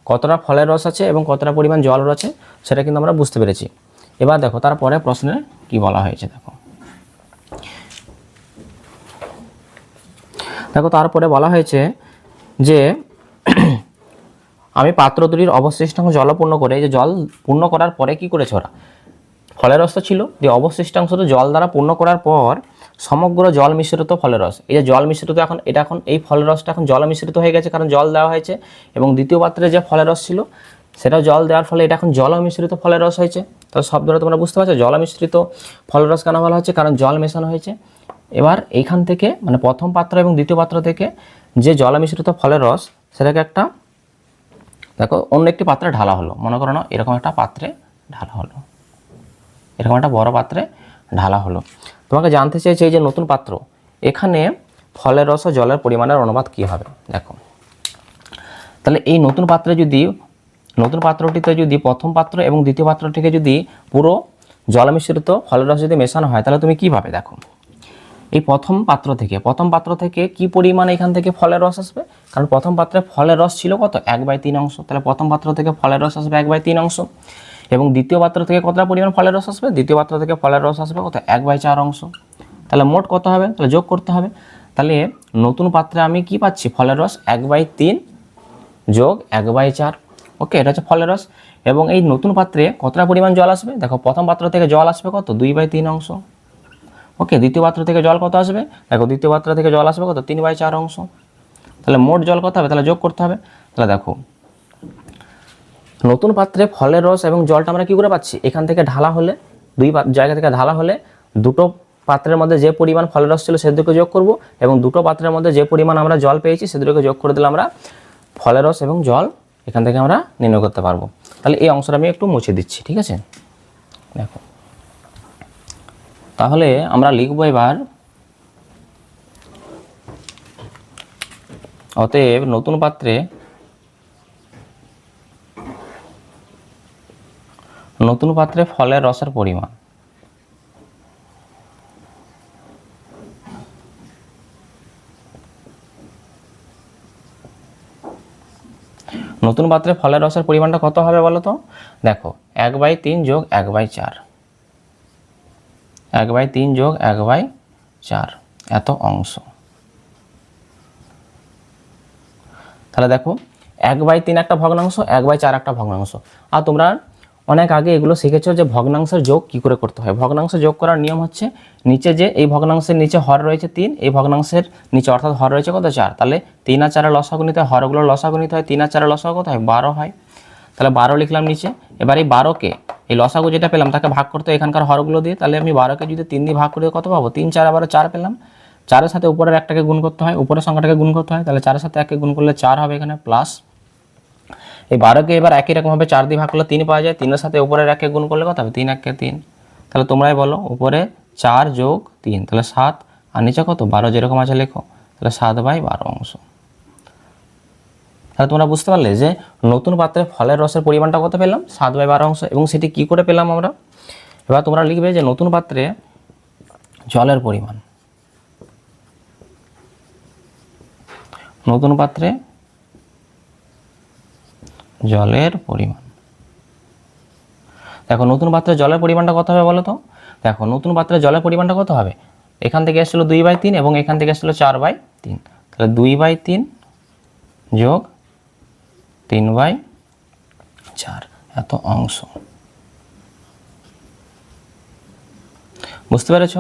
S1: কতটা ফলের রস আছে এবং কতটা পরিমাণ জল রয়েছে সেটা কিন্তু আমরা বুঝতে পেরেছি। এবার দেখো তারপরে প্রশ্নে কি বলা হয়েছে, দেখো তারপরে বলা হয়েছে যে আমি পাত্র দুটির অবশিষ্টাংশ জল পূর্ণ করে, এই যে জল পূর্ণ করার পরে কি করেছে ওরা, ফলের রস তো ছিল, যে অবশিষ্টাংশটা জল দ্বারা পূর্ণ করার পর সমগ্র জল মিশ্রিত ফলের রস, এই যে জল মিশ্রিত এখন এটা এখন এই ফলের রসটা এখন জল মিশ্রিত হয়ে গেছে কারণ জল দেওয়া হয়েছে, এবং দ্বিতীয় পাত্রে যে ফলের রস ছিল সেটাও জল দেওয়ার ফলে এটা এখন জল মিশ্রিত ফলের রস হয়েছে। তো শব্দটা তোমরা বুঝতে পারছো, জল মিশ্রিত ফলের রস কেন বলা হচ্ছে, কারণ জল মেশানো হয়েছে। এবার এইখান থেকে মানে প্রথম পাত্র এবং দ্বিতীয় পাত্র থেকে যে জল মিশ্রিত ফলের রস সেটাকে একটা দেখো অন্য একটি পাত্রে ঢালা হলো, মনে করো না এরকম একটা পাত্রে ঢালা হলো, এরকম একটা বড় পাত্রে ঢালা হলো। তোমাকে জানতে চাইছে এই যে নতুন পাত্র, এখানে ফলের রস ও জলের পরিমাণের অনুপাত কী হবে। দেখো তাহলে এই নতুন পাত্রটিতে যদি প্রথম পাত্র এবং দ্বিতীয় পাত্রটিকে যদি পুরো জল মিশ্রিত ফলের রস যদি মেশানো হয় তাহলে তুমি কী পাবে। দেখো এই প্রথম পাত্র থেকে কি পরিমাণ এখান থেকে ফলের রস আসবে, কারণ প্রথম পাত্রে ফলের রস ছিল কত, 1/3 অংশ, তাহলে প্রথম পাত্র থেকে ফলের রস আসবে 1/3 অংশ, এবং দ্বিতীয় পাত্র থেকে কতটা পরিমাণ ফলের রস আসবে, দ্বিতীয় পাত্র থেকে ফলের রস আসবে কত, 1/4 অংশ। তাহলে মোট কত হবে, তাহলে যোগ করতে হবে। তাহলে নতুন পাত্রে আমি কি পাচ্ছি, ফলের রস 1/3 যোগ 1/4। ওকে, এটা হচ্ছে ফলের রস। এবং এই নতুন পাত্রে কতটা পরিমাণ জল আসবে, দেখো প্রথম পাত্র থেকে জল আসবে কত, 2/3 অংশ। ওকে, দ্বিতীয় পাত্র থেকে জল কত আসবে, দেখো দ্বিতীয় পাত্র থেকে জল আসবে কত, 3/4 অংশ। তাহলে মোট জল কত হবে, তাহলে যোগ করতে হবে। তাহলে দেখো নতুন পাত্রে ফলের রস এবং জলটা আমরা কী করে পাচ্ছি, এখান থেকে ঢালা হলে দুই জায়গা থেকে ঢালা হলে দুটো পাত্রের মধ্যে যে পরিমাণ ফলের রস ছিল সে দুটোকে যোগ করব, এবং দুটো পাত্রের মধ্যে যে পরিমাণ আমরা জল পেয়েছি সে দুটোকে যোগ করে দিলে আমরা ফলের রস এবং জল এখান থেকে আমরা নির্ণয় করতে পারবো। তাহলে এই অংশটা আমি একটু মুছে দিচ্ছি, ঠিক আছে। দেখো তাহলে আমরা লিখব এবার, অতএব নতুন পাত্রে ফলের রসের পরিমাণ নতুন পাত্রে ফলের রসের পরিমাণটা কত হবে বলো তো। দেখো 1/3 যোগ 1/4, 1/3 যোগ 1/4 এত অংশ। তাহলে দেখো 1/3 একটা ভগ্নাংশ, 1/4 একটা ভগ্নাংশ। আর তোমরা অনেক আগে এগুলো শিখেছো যে ভগ্নাংশের যোগ কি করে করতে হয়। ভগ্নাংশ যোগ করার নিয়ম হচ্ছে নিচে যে এই ভগ্নাংশের নিচে হর রয়েছে 3, এই ভগ্নাংশের নিচে অর্থাৎ হর রয়েছে কত 4, তাহলে 3 আর 4 লসাগু নিতে হয়, হরগুলো লসাগু নিতে হয়, 3 আর 4 লসাগু কত হয় 12 হয়। তাহলে 12 লিখলাম নিচে। এবার এই 12কে এই লসাগু যেটা পেলাম তাকে ভাগ করতে এখানকার হরগুলো দিয়ে, তাহলে আমি 12কে যদি 3 দিয়ে ভাগ করে কত পাবো 3 4 আবার 4 পেলাম। 4-এর সাথে উপরের একটাকে গুণ করতে হয়, উপরের সংখ্যাটাকে গুণ করতে হয়, তাহলে 4-এর সাথে 1কে গুণ করলে 4 হবে এখানে, প্লাস এই 12কে এবার একই রকমভাবে 4 দিয়ে ভাগ করলে 3 পাওয়া যায়, 3-এর সাথে উপরের 1কে গুণ করলে কত হবে 3 1 3। তাহলে তোমরাই বলো উপরে 4 যোগ 3 তাহলে 7, আর নিচে কত 12 যেরকম আছে লেখো, তাহলে 7/12 অংশ। তাহলে তোমরা বুঝতে পারলে যে নতুন পাত্রে ফলের রসের পরিমাণটা কত পেলাম 7/12 অংশ, এবং সেটি কি করে পেলাম আমরা। এবার তোমরা লিখবে যে নতুন পাত্রে জলের পরিমাণ, নতুন পাত্রে জলের পরিমাণ। দেখো নতুন পাত্রে জলের পরিমাণটা কত হবে বলো তো। দেখো নতুন পাত্রে জলের পরিমাণটা কত হবে, এখান থেকে এসেছিল 2/3 এবং এখান থেকে এসেছিল 4/3, তাহলে 2/3 যোগ 3/4 এত অংশ। বুঝতে পেরেছ।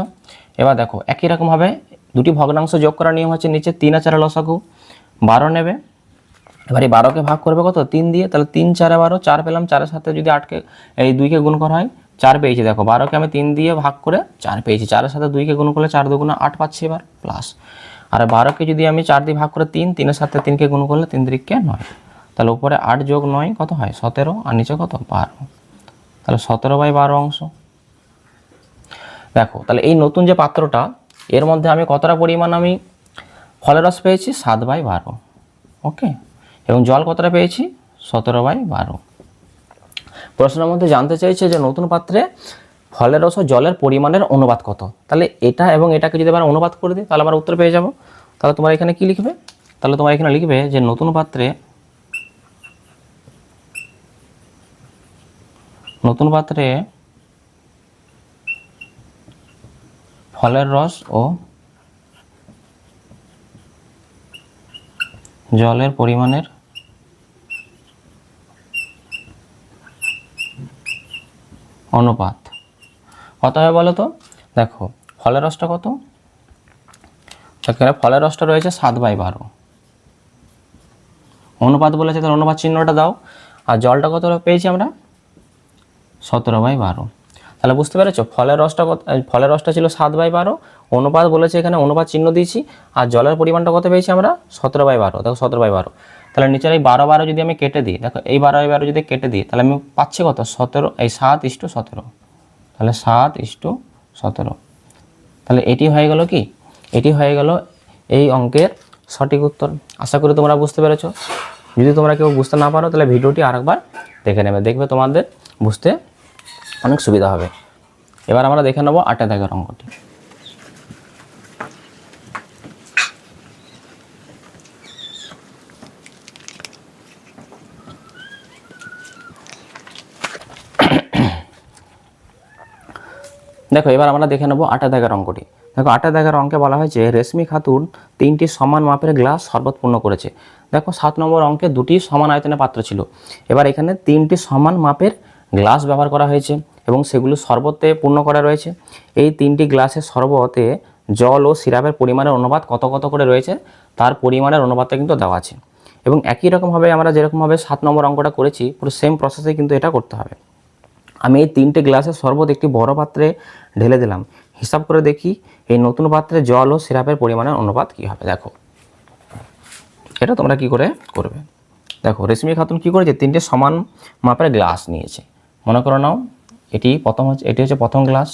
S1: এবার দেখো একই রকমভাবে দুটি ভগ্নাংশ যোগ করার নিয়ম হচ্ছে নিচে 3 আর 4 লসাগু 12 নেবে, এবার এই 12কে ভাগ করবে কত 3 দিয়ে, তাহলে 3 4 12 4 পেলাম, 4-এর সাথে যদি 8কে এই 2কে গুণ করা হয় 4 পেয়েছি। দেখো 12কে আমি 3 দিয়ে ভাগ করে 4 পেয়েছি, 4-এর সাথে 2কে গুণ করলে 4 2 8 পাচ্ছি এবার, প্লাস আর 12কে যদি আমি 4 দিয়ে ভাগ করে 3, 3-এর সাথে 3কে গুণ করলে 3 3 9, তাহলে উপরে 8 যোগ 9 কত হয় 17, আর নিচে কত 12, তাহলে 17/12 অংশ। দেখো তাহলে এই নতুন যে পাত্রটা এর মধ্যে আমি কতটা পরিমাণ আমি ফলের রস পেয়েছি 7/12, ওকে, এবং জল কতটা পেয়েছি 17/12। প্রশ্নের মধ্যে জানতে চাইছে যে নতুন পাত্রে ফলের রস ও জলের পরিমাণের অনুপাত কত। তাহলে এটা এবং এটাকে যদি আমরা অনুপাত করে দিই তাহলে আমরা উত্তর পেয়ে যাব। তাহলে তোমরা এখানে কি লিখবে, তাহলে তোমরা এখানে লিখবে যে নতুন পাত্রে ফলের রস ও জলের পরিমাণের অনুপাত কত হবে বলো তো। দেখো ফলের রসটা কত, এখানে ফলের রসটা রয়েছে 7/12, অনুপাত বলেছে তাহলে অনুপাত চিহ্নটা দাও, আর জলটা কত পেয়েছি আমরা 17/12। তাহলে বুঝতে পেরেছো ফলের রসটা ছিল 7/12, অনুপাত বলেছে এখানে অনুপাত চিহ্ন দিয়েছি, আর জলের পরিমাণটা কত পেয়েছি আমরা 17/12। দেখো 17/12, তাহলে নিচের এই 12 যদি আমি কেটে দিই, দেখো এই 12 যদি কেটে দিই তাহলে আমি পাচ্ছি কত 17, এই 7:17, তাহলে 7:17। তাহলে এটি হয়ে গেল কি, এটি হয়ে গেল এই অঙ্কের সঠিক উত্তর। আশা করি তোমরা বুঝতে পেরেছো। যদি তোমরা কেউ বুঝতে না পারো তাহলে ভিডিওটি আরেকবার দেখে নেবে, দেখবে তোমাদের বুঝতে অনেক সুবিধা হবে। এবার আমরা দেখে নেব 8 দাগের অঙ্কটি। দেখো এবার আমরা দেখে নেব 8 দাগের অঙ্কটি। দেখো 8 দাগের অঙ্কে বলা হয়েছে রেশমি খাতুন 3টি সমান মাপের গ্লাস শরবত পূর্ণ করেছে। দেখো 7 নম্বর অঙ্কে 2টি সমান আয়তনের পাত্র ছিল, এবার এখানে 3টি সমান মাপের গ্লাস ব্যবহার করা হয়েছে এবং সেগুলো শরবতে পূর্ণ করা রয়েছে। এই 3টি গ্লাসের শরবতে জল ও সিরাপের পরিমাণের অনুপাত কত কত করে রয়েছে তার পরিমাণের অনুপাতটা কিন্তু দেওয়া আছে। এবং একই রকমভাবে আমরা যেরকমভাবে 7 নম্বর অঙ্কটা করেছি পুরো সেম প্রসেসে কিন্তু এটা করতে হবে। আমি এই 3টে গ্লাসের শরবত একটি বড় পাত্রে ঢেলে দিলাম, হিসাব করে দেখি এই নতুন পাত্রে জল ও সিরাপের পরিমাণের অনুপাত কী হবে। দেখো এটা তোমরা কি করে করবে। দেখো রেশমি খাতুন কি করেছে 3টে সমান মাপের গ্লাস নিয়েছে, মনে করে নাও এটি হচ্ছে প্রথম গ্লাস,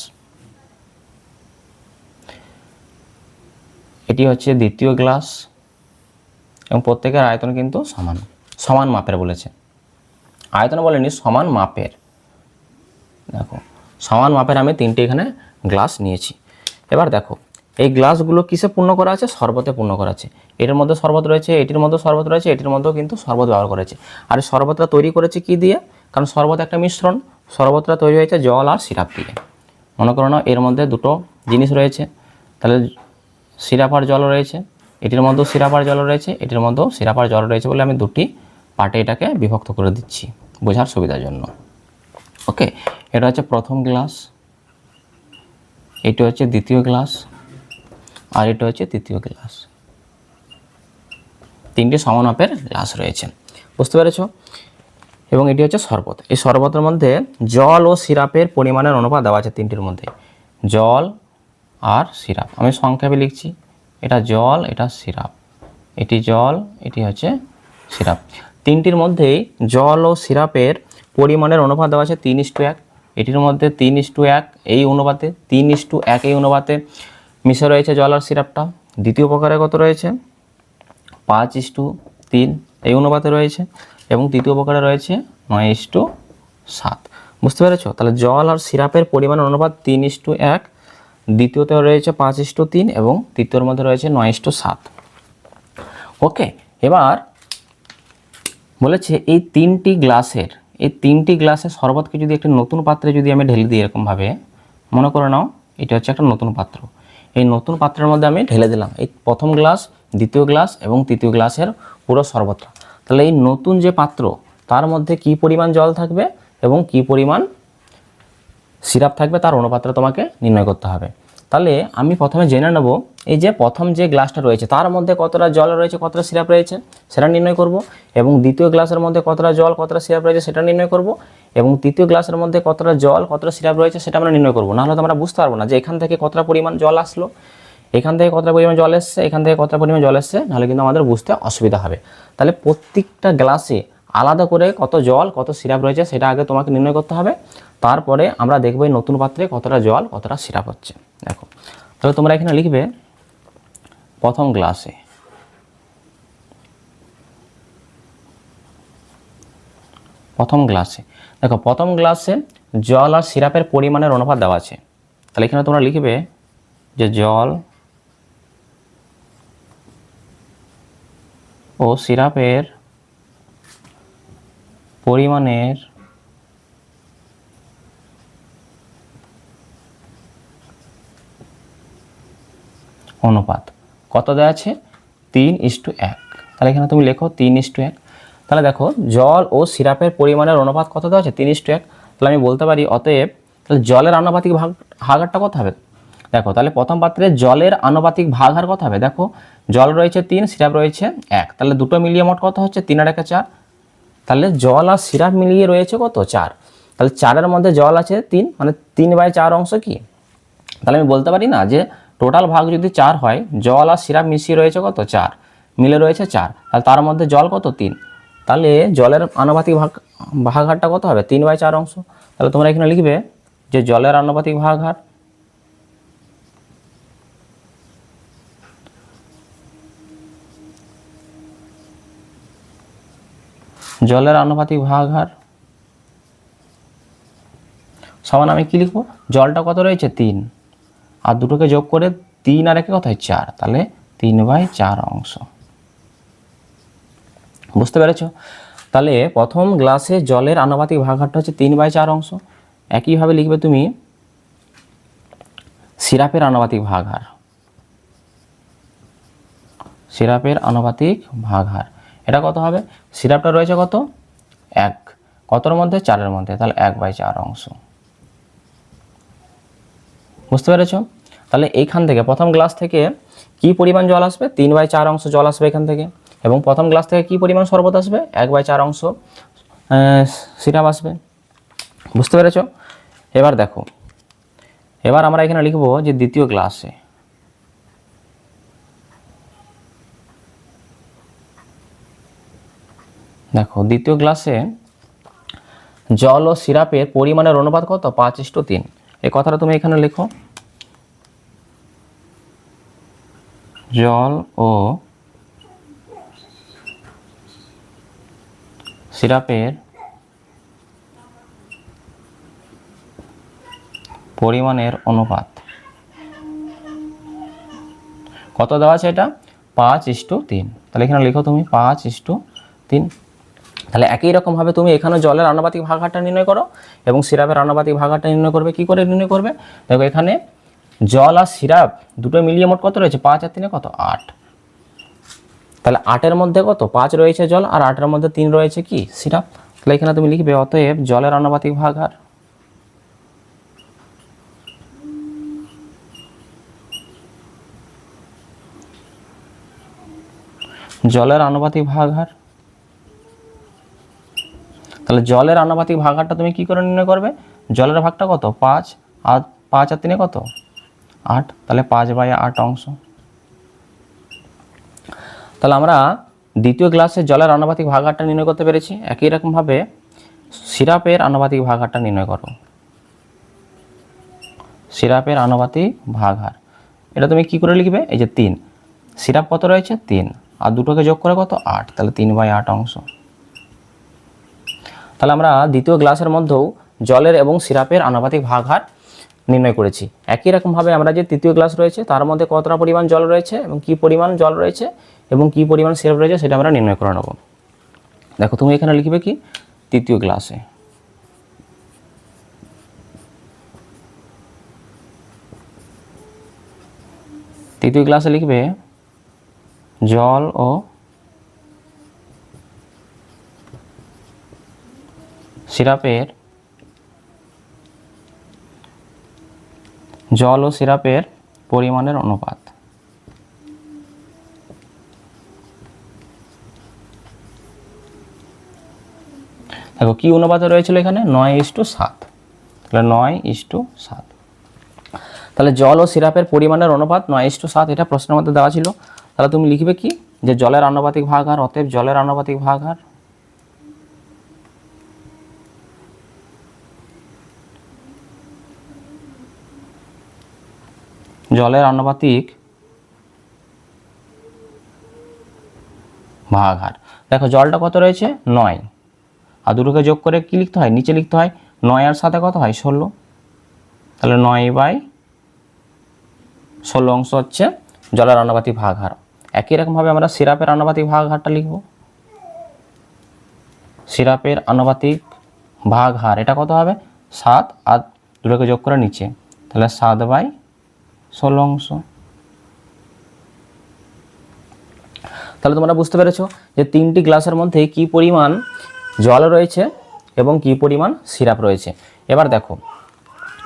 S1: এটি হচ্ছে দ্বিতীয় গ্লাস, এবং প্রত্যেকের আয়তন কিন্তু সমান মাপের বলেছে, আয়তন বলেনি সমান মাপের। দেখো সমান মাপের আমি 3টে এখানে গ্লাস নিয়েছি। এবার দেখো এই গ্লাসগুলো কিসে পূর্ণ করা আছে, শরবতে পূর্ণ করা আছে। এটার মধ্যে শরবত রয়েছে, এটির মধ্যে শরবত রয়েছে, এটির মধ্যেও কিন্তু শরবত ব্যবহার করেছে। আর এই শরবতটা তৈরি করেছে কি দিয়ে, কারণ শরবত একটা মিশ্রণ, শরবতটা তৈরি হয়েছে জল আর সিরাপ দিয়ে। মনে করো না এর মধ্যে দুটো জিনিস রয়েছে, তাহলে সিরাপ আর জল রয়েছে, এটির মধ্যেও সিরাপ আর জল রয়েছে, এটির মধ্যেও সিরাপ আর জল রয়েছে বলে আমি দুটি পার্টে এটাকে বিভক্ত করে দিচ্ছি বোঝার সুবিধার জন্য। ওকে, এটা হচ্ছে প্রথম গ্লাস, এটা হচ্ছে দ্বিতীয় গ্লাস, আর এটা হচ্ছে তৃতীয় গ্লাস। তিনটি সমান মাপের গ্লাস রয়েছে, বুঝতে পেরেছ? এবং এটি হচ্ছে শরবত। এই শরবতের মধ্যে জল ও সিরাপের পরিমাণের অনুপাত দেওয়া আছে তিনটির মধ্যে, জল আর সিরাপ। আমি সংক্ষেপে লিখছি, এটা জল, এটা সিরাপ, এটি জল, এটি হচ্ছে সিরাপ। তিনটির মধ্যেই জল ও সিরাপের পরিমাণের অনুপাত দেওয়া আছে 3:1। এটির মধ্যে 3:1 এই অনুপাতে, 3:1 এই অনুপাতে মিশে রয়েছে জল আর সিরাপটা। দ্বিতীয় প্রকারে কত রয়েছে? 5:3 এই অনুপাতে রয়েছে, এবং তৃতীয় প্রকারে রয়েছে 9:7। বুঝতে পেরেছ? তাহলে জল আর সিরাপের পরিমাণের অনুপাত 3:1, দ্বিতীয়তে রয়েছে 5:3 এবং তৃতীয়র মধ্যে রয়েছে 9:7। ওকে, এবার বলেছে এই তিনটি গ্লাসের শরবতকে যদি একটি নতুন পাত্রে যদি আমি ঢেলে দিই এরকমভাবে, মনে করে নাও এটা হচ্ছে একটা নতুন পাত্র, এই নতুন পাত্রের মধ্যে আমি ঢেলে দিলাম এই প্রথম গ্লাস, দ্বিতীয় গ্লাস এবং তৃতীয় গ্লাসের পুরো শরবতটা। তাহলে এই নতুন যে পাত্র তার মধ্যে কি পরিমাণ জল থাকবে এবং কি পরিমাণ সিরাপ থাকবে তার অনুপাতটা তোমাকে নির্ণয় করতে হবে। তাহলে আমি প্রথমে জেনে নেব এই যে প্রথম যে গ্লাসটা রয়েছে তার মধ্যে কতটা জল রয়েছে, কতটা সিরাপ রয়েছে সেটা নির্ণয় করব, এবং দ্বিতীয় গ্লাসের মধ্যে কতটা জল কতটা সিরাপ রয়েছে সেটা নির্ণয় করব, এবং তৃতীয় গ্লাসের মধ্যে কতটা জল কতটা সিরাপ রয়েছে সেটা আমরা নির্ণয় করব। নাহলে তো আমরা বুঝতে পারবো না যে এখান থেকে কতটা পরিমাণ জল আসলো, এখান থেকে কতটা পরিমাণ জল এসছে, এখান থেকে কতটা পরিমাণ জল এসছে, নাহলে কিন্তু আমাদের বুঝতে অসুবিধা হবে। তাহলে প্রত্যেকটা গ্লাসে আলাদা করে কত জল কত সিরাপ রয়েছে সেটা আগে তোমাকে নির্ণয় করতে হবে, তারপরে আমরা দেখব এই নতুন পাত্রে কতটা জল কতটা সিরাপ হচ্ছে। দেখো, তাহলে তোমরা এখানে লিখবে প্রথম গ্লাসে, দেখো প্রথম গ্লাসে জল আর সিরাপের পরিমাণের অনুপাত দেওয়া আছে। তাহলে এখানে তোমরা লিখবে যে জল ও সিরাপের পরিমাণের অনুপাত কত দেওয়া আছে? 3:1। তাহলে এখানে তুমি লেখো 3:1। তাহলে দেখো জল ও সিরাপের পরিমাণের অনুপাত কত দেওয়া আছে? 3:1। তাহলে আমি বলতে পারি অতএব তাহলে জলের আনুপাতিক ভাগহারটা কত হবে? দেখো তাহলে প্রথম পাত্রে জলের আনুপাতিক ভাগহার কত হবে? দেখো জল রয়েছে 3, সিরাপ রয়েছে 1, তাহলে দুটো মিলিয়ে মোট কত হচ্ছে? 3 আর 1 4। তাহলে জল আর সিরাপ মিলিয়ে রয়েছে কত? 4। তাহলে 4-এর মধ্যে জল আছে 3, মানে 3/4 অংশ কি? তাহলে আমি বলতে পারি না যে টোটাল ভাগ যদি 4 হয়, জল আর সিরাপ মিশিয়ে রয়েছে কত? 4, মিলে রয়েছে 4, তাহলে তার মধ্যে জল কত? 3। তাহলে জলের আনুপাতিক ভাগহারটা কত হবে? 3/4 অংশ। তাহলে তোমরা এখানে লিখবে যে জলের আনুপাতিক ভাগহার সমান আমি কি লিখবো? জলটা কত রয়েছে? 3, আর দুটোকে যোগ করে 3 আর 1 কত হয়? 4, তাহলে 3/4 অংশ। বুঝতে পেরেছো? তাহলে প্রথম গ্লাসে জলের আনুপাতিক ভাগহারটা হচ্ছে 3/4 অংশ। একইভাবে লিখবে তুমি সিরাপের আনুপাতিক ভাগহার, এটা কত হবে? সিরাপটা রয়েছে কত? 1, কতর মধ্যে? 4-এর মধ্যে, তাহলে 1/4 অংশ। বুঝতে পেরেছো? তাহলে এইখান থেকে প্রথম গ্লাস থেকে কি পরিমাণ জল আসবে? 3/4 অংশ জল আসবে এখান থেকে, এবং প্রথম গ্লাস থেকে কি পরিমাণ শরবত আসবে? 1/4 অংশ সিরাপ আসবে। বুঝতে পেরেছো? এবার দেখো, এবার আমরা এখানে লিখবো যে দ্বিতীয় গ্লাসে, দেখো দ্বিতীয় গ্লাসে জল ও সিরাপের পরিমাণের অনুপাত কত? 5:3। এই কথাটা তুমি এখানে লেখো, জল ও সিরাপের পরিমাণের অনুপাত কত দেওয়া আছে? এটা 5:3। তাহলে এখানে লিখো তুমি 5:3। তাহলে একই রকমভাবে তুমি এখানে জলের আনুপাতিক ভাগহারটা নির্ণয় করো এবং সিরাপের আনুপাতিক ভাগহারটা নির্ণয় করবে। কি করে নির্ণয় করবে? দেখো এখানে জল আর সিরাপ দুটো মিলিয়ে মোট কত রয়েছে? 5 আর 3 কত? 8। তাহলে 8-এর মধ্যে কত 5 রয়েছে জল, আর 8-এর মধ্যে 3 রয়েছে কি সিরাপ। তাহলে এখানে তুমি লিখবে অতএব জলের আনুপাতিক ভাগহার। জলের আনুপাতিক ভাগহার। তাহলে জলের আনুপাতিক ভাগহারটা তুমি কি করে নির্ণয় করবে? জলের ভাগটা কত 5, আর 5 আর 3 কত 8, তাহলে 5/8 অংশ। তাহলে আমরা দ্বিতীয় গ্লাসে জলের আনুপাতিক ভাগহারটা নির্ণয় করতে পেরেছি। একই রকমভাবে সিরাপের আনুপাতিক ভাগহারটা নির্ণয় করো। সিরাপের আনুপাতিক ভাগহার এটা তুমি কি করে লিখবে? এই যে 3, সিরাপ কত রয়েছে 3, আর দুটোকে যোগ করে কত 8, তাহলে 3/8 অংশ। তাহলে আমরা দ্বিতীয় গ্লাসের মধ্যেও জলের এবং সিরাপের আনুপাতিক ভাগহার নির্ণয় করেছি। একই রকমভাবে আমরা যে তৃতীয় গ্লাস রয়েছে তার মধ্যে কতটা পরিমাণ জল রয়েছে এবং কি পরিমাণ জল রয়েছে এবং কি পরিমাণ সিরাপ রয়েছে সেটা আমরা নির্ণয় করে নেব। দেখো তুমি এখানে লিখবে কি তৃতীয় গ্লাসে, তৃতীয় গ্লাসে লিখবে জল ও সিরাপের পরিমাণের অনুপাত। দেখো কি অনুপাতে রয়েছিল এখানে 9:7, তাহলে 9:7। তাহলে জল ও সিরাপের পরিমাণের অনুপাত 9:7, এটা প্রশ্নের মধ্যে দেওয়া ছিল। তাহলে তুমি লিখবে কি যে জলের আনুপাতিক ভাগহার, অতএব জলের আনুপাতিক ভাগহার। জলের আনুপাতিক ভাগহার। দেখো জলটা কত রয়েছে 9, আর দুটোকে যোগ করে কি লিখতে হয় নিচে লিখতে হয় 9 আর 7 কত হয় 16, তাহলে 9/16 অংশ হচ্ছে জলের আনুপাতিক ভাগহার। একই রকমভাবে আমরা সিরাপের আনুপাতিক ভাগহারটা লিখব। সিরাপের আনুপাতিক ভাগহার এটা কত হবে 7, আর দুটোকে যোগ করে নিচে, তাহলে 7/16 অংশ। তাহলে তোমরা বুঝতে পেরেছো যে 3টি গ্লাসের মধ্যে কি পরিমাণ জল রয়েছে এবং কি পরিমাণ সিরাপ রয়েছে। এবার দেখো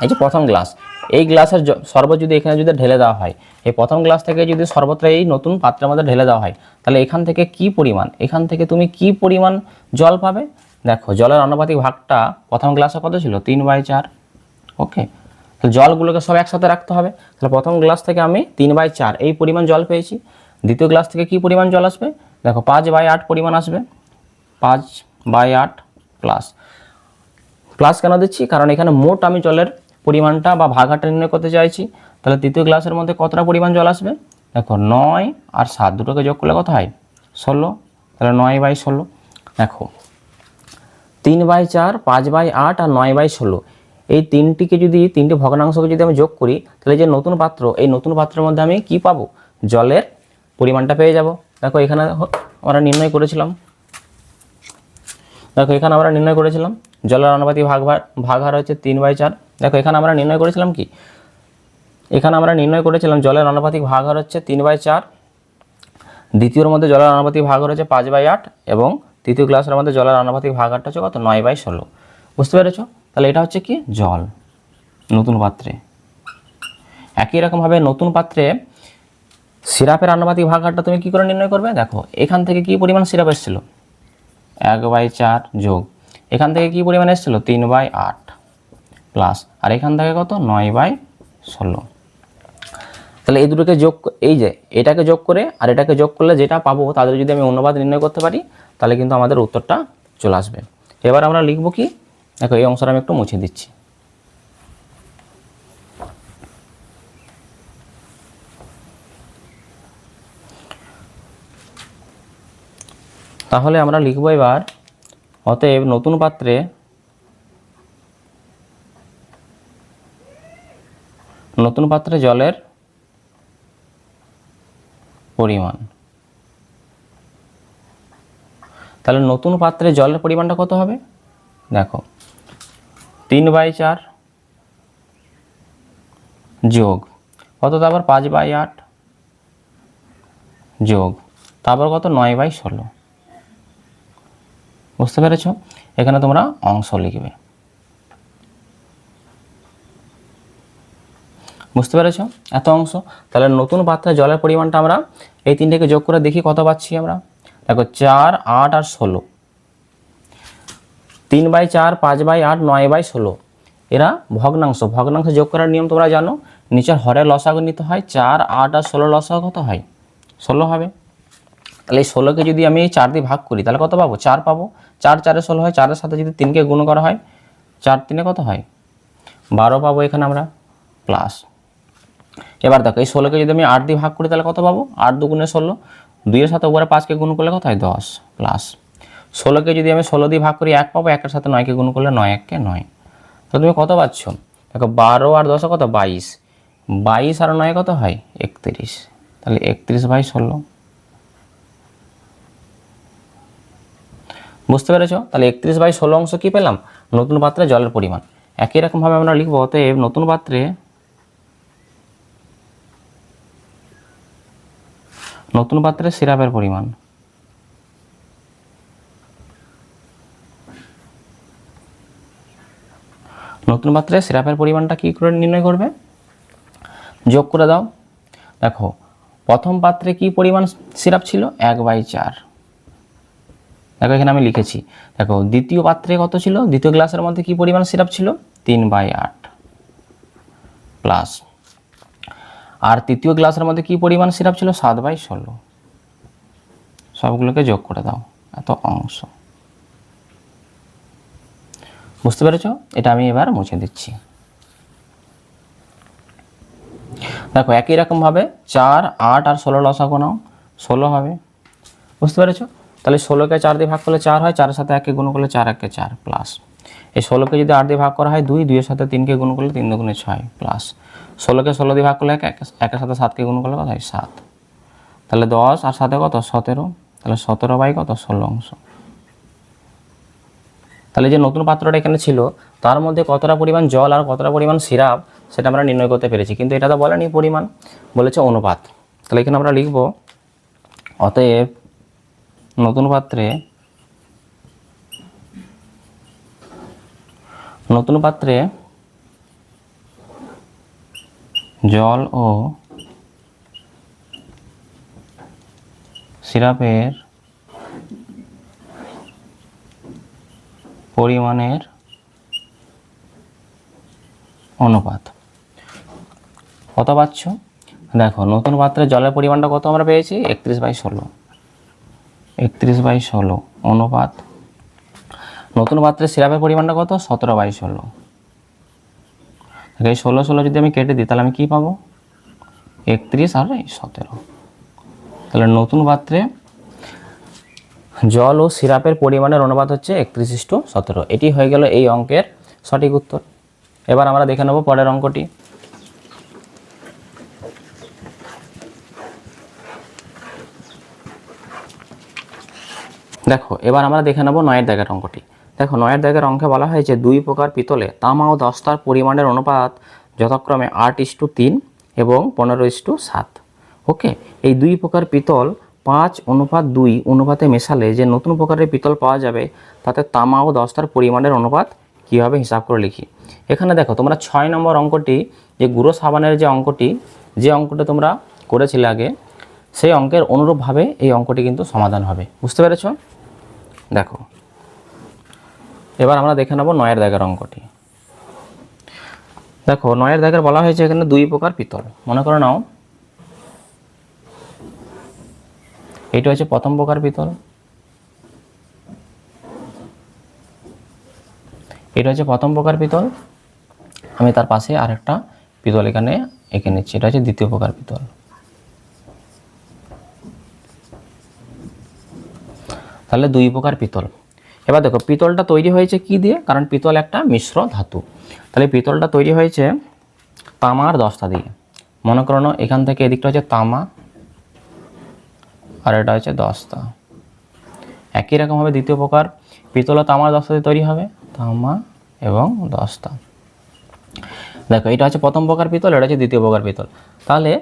S1: এই যে প্রথম গ্লাস, এই গ্লাসের শরবত যদি এখানে যদি ঢেলে দেওয়া হয়, এই প্রথম গ্লাস থেকে যদি শরবতটা এই নতুন পাত্রের মধ্যে ঢেলে দেওয়া হয়, তাহলে এখান থেকে কি পরিমাণ, এখান থেকে তুমি কি পরিমাণ জল পাবে? দেখো জলের আনুপাতিক ভাগটা প্রথম গ্লাসে কত ছিল 3/4। ওকে, তো জলগুলোকে সব একসাথে রাখতে হবে। তাহলে প্রথম গ্লাস থেকে আমি 3/4 এই পরিমাণ জল পেয়েছি। দ্বিতীয় গ্লাস থেকে কি পরিমাণ জল আসবে? দেখো 5/8 পরিমাণ আসবে। 5/8 প্লাস কেন দিচ্ছি? কারণ এখানে মোট আমি জলের পরিমাণটা বা ভাগহারটা নির্ণয় করতে চাইছি। তাহলে তৃতীয় গ্লাসের মধ্যে কতটা পরিমাণ জল আসবে? দেখো 9 আর 7 দুটোকে যোগ করলে কত হয় 16, তাহলে 9/16। দেখো 3/4, 5/8 আর 9/16 এই তিনটি ভগ্নাংশকে যদি আমি যোগ করি, তাহলে যে নতুন পাত্র, এই নতুন পাত্রের মধ্যে আমি কি পাবো? জলের পরিমাণটা পেয়ে যাব। দেখো এখানে আমরা নির্ণয় করেছিলাম, জলের আনুপাতিক ভাগহার হচ্ছে 3/4। দেখো এখানে আমরা নির্ণয় করেছিলাম কি, এখানে আমরা নির্ণয় করেছিলাম জলের আনুপাতিক ভাগহার হচ্ছে 3/4, দ্বিতীয়র মধ্যে জলের আনুপাতিক ভাগহার হচ্ছে 5/8 এবং তৃতীয় গ্লাসের মধ্যে জলের আনুপাতিক ভাগহারটা হচ্ছে কত 9/16। বুঝতে পেরেছো? তাহলে এটা হচ্ছে কি জল নতুন পাত্রে। একই রকমভাবে নতুন পাত্রে সিরাপের আনুপাতিক ভাগহারটা তুমি কি করে নির্ণয় করবে? দেখো এখান থেকে কি পরিমাণ সিরাপ এসেছিল 1/4 যোগ এখান থেকে কি পরিমাণ এসেছিল 3/8 প্লাস, আর এখান থেকে কত 9/16। তাহলে এই দুটোকে যোগ, এই যে এটাকে যোগ করে আর এটাকে যোগ করলে যেটা পাবো তাদের যদি আমি অনুপাত নির্ণয় করতে পারি, তাহলে কিন্তু আমাদের উত্তরটা চলে আসবে। এবার আমরা লিখব কি, দেখো এই অংশটা আমি একটু মুছে দিচ্ছি। তাহলে আমরা লিখব এবার অতএব নতুন পাত্রে জলের পরিমাণ। তাহলে নতুন পাত্রে জলের পরিমাণটা কত হবে? দেখো 3/4 যোগ কত, আবার 5/8 যোগ তারপর কত 9/16, বুঝতে পেরেছ? এখানে তোমরা অংশ লিখবে, বুঝতে পেরেছ? এত অংশ। তাহলে নতুন পাত্রে জলের পরিমাণটা আমরা এই তিনটাকে যোগ করে দেখি কত পাচ্ছি আমরা। দেখো 4, 8 আর 16, 3/4, 5/8, 9/16 এরা ভগ্নাংশ। ভগ্নাংশ যোগ করার নিয়ম তোমরা জানো, নিচের হরের লসাগু নিতে হয়। 4, 8 আর 16 লসাগু কত হয়? 16 হবে। তাহলে এই 16কে যদি আমি এই 4 দিয়ে ভাগ করি তাহলে কত পাবো? 4 পাবো। 4 4 16 হয়, 4-এর সাথে যদি 3কে গুণ করা হয়, 4 3 কত হয়? 12 পাবো এখানে আমরা, প্লাস। এবার দেখো এই 16কে যদি আমি 8 দিয়ে ভাগ করি তাহলে কত পাবো? 8 2 × 16, 2-এর সাথে উপরে 5কে গুণ করলে কত হয়? 10, প্লাস। 16কে যদি আমি 16 দিয়ে ভাগ করি 1 পাবো, 1-এর সাথে 9কে গুণ করলে 9 1 × 9। তো তুমি কত পাচ্ছ? দেখো 12 আর 10 কত? 22, 22 আর 9 কত হয়? 31। তাহলে 31/16, বুঝতে পেরেছ? তাহলে 31/16 অংশ কি পেলাম? নতুন পাত্রে জলের পরিমাণ। একই রকমভাবে আমরা লিখব, অতএব নতুন পাত্রে সিরাপের পরিমাণ। নতুন পাত্রে সিরাপের পরিমাণটা কি করে নির্ণয় করবে? যোগ করে দাও। দেখো প্রথম পাত্রে কি পরিমাণ সিরাপ ছিল? 1/4। দেখো এখানে আমি লিখেছি। দেখো দ্বিতীয় পাত্রে কত ছিল? দ্বিতীয় গ্লাসের মধ্যে কি পরিমাণ সিরাপ ছিল? 3/8, প্লাস। আর তৃতীয় গ্লাসের মধ্যে কি পরিমাণ সিরাপ ছিল? 7/16। সবগুলোকে যোগ করে দাও, এত অংশ। বুঝতে পেরেছ? এটা আমি এবার মুছে দিচ্ছি। দেখো একই রকমভাবে 4, 8 আর 16 লসাগু নাও, 16 হবে। বুঝতে পেরেছ? তাহলে 16কে 4 দিয়ে ভাগ করলে 4 হয়, 4-এর সাথে 1কে গুণ করলে 4 1 4, প্লাস। এই 16কে যদি 8 দিয়ে ভাগ করা হয় 2, 2-এর সাথে 3কে গুণ করলে 3 2 6, প্লাস। 16কে 16 দিয়ে ভাগ করলে 1-এর সাথে 7কে গুণ করলে কত হয়? 7। তাহলে 10 আর 7 কত? 17। তাহলে 17 কত? 16 অংশ। তাহলে যে নতুন পাত্রটা এখানে ছিল তার মধ্যে কতটা পরিমাণ জল আর কতটা পরিমাণ সিরাপ সেটা আমরা নির্ণয় করতে পেরেছি, কিন্তু এটা তো বলেনি পরিমাণ, বলেছে অনুপাত। তাহলে এখানে আমরা লিখব, অতএব নতুন পাত্রে জল ও সিরাপের পরিমাণের অনুপাত। কত পাচ্ছ? দেখো নতুন পাত্রে জলের পরিমাণটা কত আমরা পেয়েছি? 31/16। 31/16 অনুপাত নতুন পাত্রে সিরাপের পরিমাণটা কত? 17/16। এই 16 16 যদি আমি কেটে দিই তাহলে আমি কি পাবো? 31 আর 17। তাহলে নতুন পাত্রে জল ও সিরাপের পরিমাণের অনুপাত হচ্ছে 31:17। এটি হয়ে গেল এই অঙ্কের সঠিক উত্তর। এবার আমরা দেখে নেব পরের অঙ্কটি। দেখো এবার আমরা দেখে নেব 9-এর দাগের অঙ্কটি। দেখো 9-এর দাগের অঙ্কে বলা হয়েছে 2 প্রকার পিতলে তামা ও দস্তার পরিমাণের অনুপাত যথাক্রমে 8:3 এবং 15:7। ওকে, এই 2 প্রকার পিতল 5:2 অনুপাতে মেশালে যে নতুন প্রকারের পিতল পাওয়া যাবে তাতে তামা ও দস্তার পরিমাণের অনুপাত কীভাবে হিসাব করে লিখি। এখানে দেখো তোমরা 6 নম্বর অঙ্কটি, যে গুঁড়ো সাবানের যে অঙ্কটি তোমরা করেছিলে আগে, সেই অঙ্কের অনুরূপভাবে এই অঙ্কটি কিন্তু সমাধান হবে। বুঝতে পেরেছ? দেখো এবার আমরা দেখে নেব 9-এর দাগের অঙ্কটি। দেখো 9-এর দাগের বলা হয়েছে এখানে 2 প্রকার পিতল। মনে করে নাও এইটা হচ্ছে প্রথম প্রকার পিতল, এটা হচ্ছে প্রথম প্রকার পিতল। আমি তার পাশে আরেকটা পিতল এখানে এঁকে নিচ্ছি, এটা হচ্ছে দ্বিতীয় প্রকার পিতল। তাহলে 2 প্রকার পিতল। এবার দেখো পিতলটা তৈরি হয়েছে কি দিয়ে? কারণ পিতল একটা মিশ্র ধাতু। তাহলে পিতলটা তৈরি হয়েছে তামা আর দস্তা দিয়ে। মনে করো না এখান থেকে এদিকটা হচ্ছে তামা আর এটা হচ্ছে দস্তা। একই রকমভাবে দ্বিতীয় প্রকার পিতল তামা আর দস্তা দিয়ে তৈরি হবে, তামা এবং দস্তা। দেখো এটা হচ্ছে প্রথম প্রকার পিতল, এটা হচ্ছে দ্বিতীয় প্রকার পিতল। তাহলে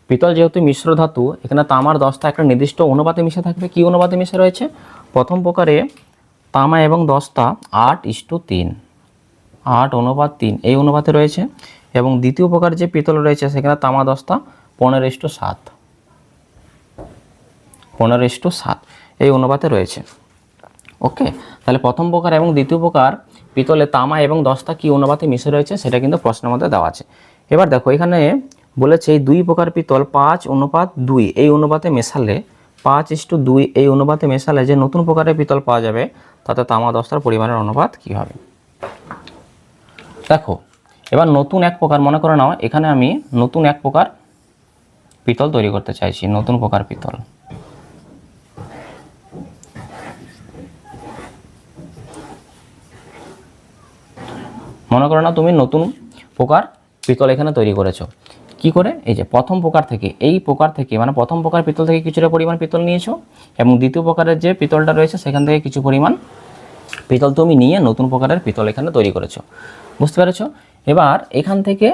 S1: পিতল যেহেতু মিশ্র ধাতু, এখানে তামার দস্তা একটা নির্দিষ্ট অনুপাতে মিশে থাকবে। কি অনুপাতে মিশে রয়েছে? প্রথম প্রকারে তামা এবং দস্তা 8:3, 8:3 এই অনুপাতে রয়েছে। এবং দ্বিতীয় প্রকার যে পিতল রয়েছে সেখানে তামা দস্তা 15:7, 15:7 এই অনুপাতে রয়েছে। ওকে, তাহলে প্রথম প্রকার এবং দ্বিতীয় প্রকার পিতলে তামা এবং দস্তা কি অনুপাতে মিশে রয়েছে সেটা কিন্তু প্রশ্নের মধ্যে দেওয়া আছে। এবার দেখো এখানে বলেছে এই দুই প্রকার পিতল 5:2 এই অনুপাতে মেশালে, 5:2 এই অনুপাতে মেশালে যে নতুন প্রকারের পিতল পাওয়া যাবে তাতে তামা দস্তার পরিমাণের অনুপাত কী হবে? দেখো এবার নতুন এক প্রকার মনে করে নাও, এখানে আমি নতুন এক প্রকার পিতল তৈরি করতে চাইছি, নতুন প্রকার পিতল। মনে করো না তুমি নতুন প্রকার পিতল এখানে তৈরি করেছো। কি করে? এই যে প্রথম প্রকার থেকে, এই প্রকার থেকে মানে প্রথম প্রকার পিতল থেকে কিছুটা পরিমাণ পিতল নিয়েছো এবং দ্বিতীয় প্রকারের যে পিতলটা রয়েছে সেখান থেকে কিছু পরিমাণ পিতল তুমি নিয়ে নতুন প্রকারের পিতল এখানে তৈরি করেছো। বুঝতে পেরেছো? এবার এখান থেকে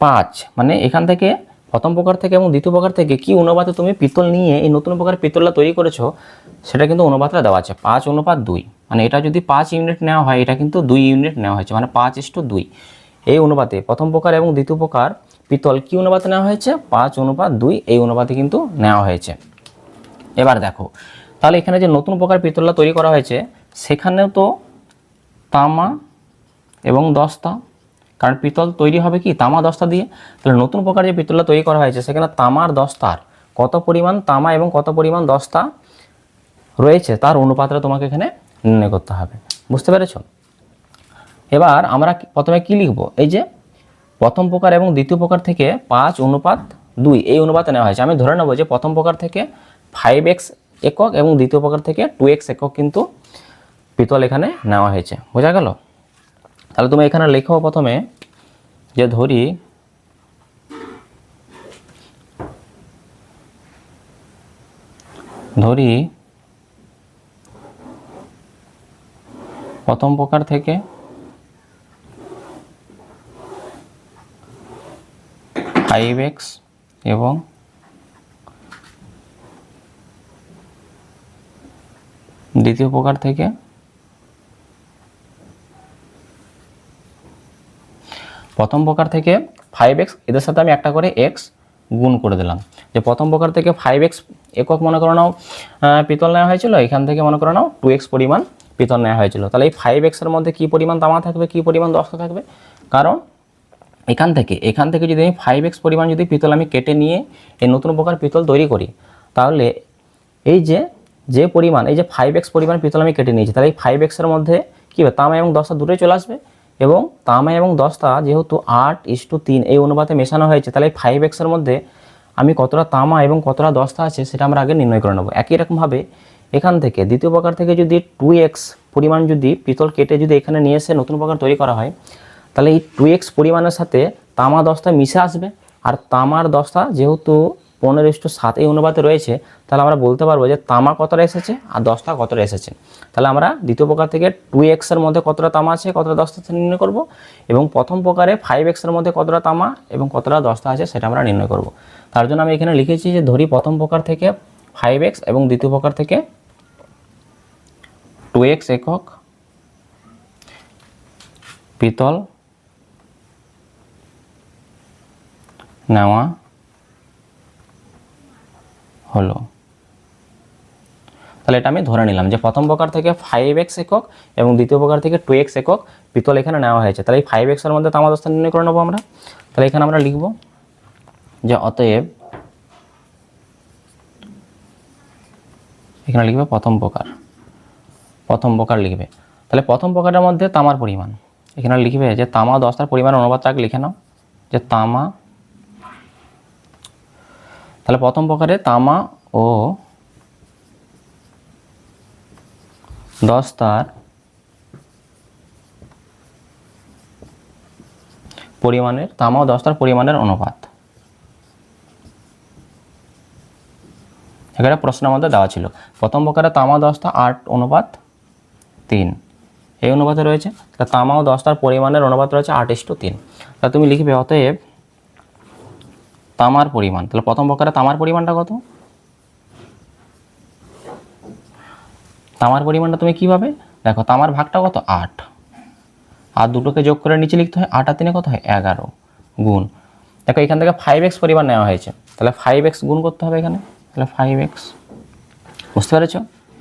S1: 5 মানে এখান থেকে প্রথম প্রকার থেকে এবং দ্বিতীয় প্রকার থেকে কি অনুপাতে তুমি পিতল নিয়ে এই নতুন প্রকার পিতলটা তৈরি করেছো সেটা কিন্তু অনুপাতটা দেওয়া আছে 5:2। মানে এটা যদি 5 ইউনিট নেওয়া হয়, এটা কিন্তু 2 ইউনিট নেওয়া হয়েছে, মানে 5:2 এই অনুপাতে প্রথম প্রকার এবং দ্বিতীয় প্রকার পিতল কি অনুপাতে নেওয়া হয়েছে? 5:2 এই অনুপাতে কিন্তু নেওয়া হয়েছে। এবার দেখো তাহলে এখানে যে নতুন প্রকার পিতলটা তৈরি করা হয়েছে সেখানেও তো তামা এবং দস্তা, কারণ পিতল তৈরি হবে কি তামা দস্তা দিয়ে। তাহলে নতুন প্রকার যে পিতলটা তৈরি করা হয়েছে সেখানে তামার দস্তার কত পরিমাণ তামা এবং কত পরিমাণ দস্তা রয়েছে তার অনুপাতটা তোমাকে এখানে নির্ণয় করতে হবে। বুঝতে পেরেছ? এবার আমরা প্রথমে কি লিখব? এই যে প্রথম প্রকার এবং দ্বিতীয় প্রকার থেকে 5:2 এই অনুপাতে নেওয়া হয়েছে। আমি ধরে নেব যে প্রথম প্রকার থেকে 5x একক এবং দ্বিতীয় প্রকার থেকে 2x একক কিন্তু পিতল এখানে নেওয়া হয়েছে। বোঝা গেল? তাহলে তুমি এখানে লেখো প্রথমে যে ধরি প্রথম প্রকার থেকে 5x এবং দ্বিতীয় প্রকার থেকে প্রথম প্রকার থেকে 5x, এদের সাথে আমি একটা করে x গুণ করে দিলাম। যে প্রথম প্রকার থেকে 5x একক মনে করো নাও পিতল নেওয়া হয়েছিল, এখান থেকে মনে করো নাও 2x পরিমাণ পিতল নেওয়া হয়েছিল। তাহলে এই 5x এর মধ্যে কি পরিমাণ তামা থাকবে, কি পরিমাণ দস্তা থাকবে? কারণ এখান থেকে যদি আমি 5x পরিমাণ যদি পিতল আমি কেটে নিয়ে এই নতুন প্রকার পিতল তৈরি করি, তাহলে এই যে পরিমাণ এই যে 5x পরিমাণ পিতল আমি কেটে নিয়েছি, তাহলে এই 5x এর মধ্যে কী হবে? তামা এবং দস্তা দুটোই চলে আসবে। এবং তামা এবং দস্তা যেহেতু 8:3 এই অনুপাতে মেশানো হয়েছে, তাহলে এই 5x এর মধ্যে আমি কতটা তামা এবং কতটা দস্তা আছে সেটা আমরা আগে নির্ণয় করে নেব। একই রকমভাবে এখান থেকে দ্বিতীয় প্রকার থেকে যদি 2x পরিমাণ যদি পিতল কেটে যদি এখানে নিয়ে এসে নতুন প্রকার তৈরি করা হয়, তাহলে এই 2x পরিমাণের সাথে তামা দস্তা মিশে আসবে। আর তামার দস্তা যেহেতু 15:7 এই অনুপাতে রয়েছে, তাহলে আমরা বলতে পারবো যে তামা কতটা এসেছে আর দস্তা কতটা এসেছে। তাহলে আমরা দ্বিতীয় প্রকার থেকে 2x এর মধ্যে কতটা তামা আছে কতটা দস্তা আছে নির্ণয় করব, এবং প্রথম প্রকারে 5x এর মধ্যে কতটা তামা এবং কতটা দস্তা আছে সেটা আমরা নির্ণয় করব। তার জন্য আমি এখানে লিখেছি যে ধরি প্রথম প্রকার থেকে 5x এবং দ্বিতীয় প্রকার থেকে 2x একক পিতল নেওয়া হলো। তাহলে এটা আমি ধরে নিলাম যে প্রথম প্রকার থেকে 5x একক এবং দ্বিতীয় প্রকার থেকে 2x একক পিতল এখানে নেওয়া হয়েছে। তাহলে এই 5x এর মধ্যে তামা দস্তা নির্ণয় করে নেবো আমরা। তাহলে এখানে আমরা লিখব যে অতএব, এখানে লিখবে প্রথম প্রকার লিখবে। তাহলে প্রথম প্রকারের মধ্যে তামার পরিমাণ এখানে লিখবে যে তামা দস্তার পরিমাণ অনুপাতটা আগে লিখে নাও যে তামা, তাহলে প্রথম প্রকারে তামা ও দস্তার পরিমাণের অনুপাত এখানে প্রশ্নের মধ্যে দেওয়া ছিল। প্রথম প্রকারে তামা দস্তা 8:3 এই অনুপাতে রয়েছে। তামা ও দস্তার পরিমাণের অনুপাত রয়েছে 8:3। তা তুমি লিখবে অতএব তামার পরিমাণ, তাহলে প্রথম প্রকারে তামার পরিমাণটা কত? তামার পরিমাণটা তুমি কী পাবে? দেখো তামার ভাগটা কত? 8, আর দুটোকে যোগ করে নিচে লিখতে হয় 8 আর 3 কত হয়? 11 গুণ, দেখো এখান থেকে 5x পরিমাণ নেওয়া হয়েছে, তাহলে 5x গুণ করতে হবে এখানে, তাহলে 5x, বুঝতে পেরেছ?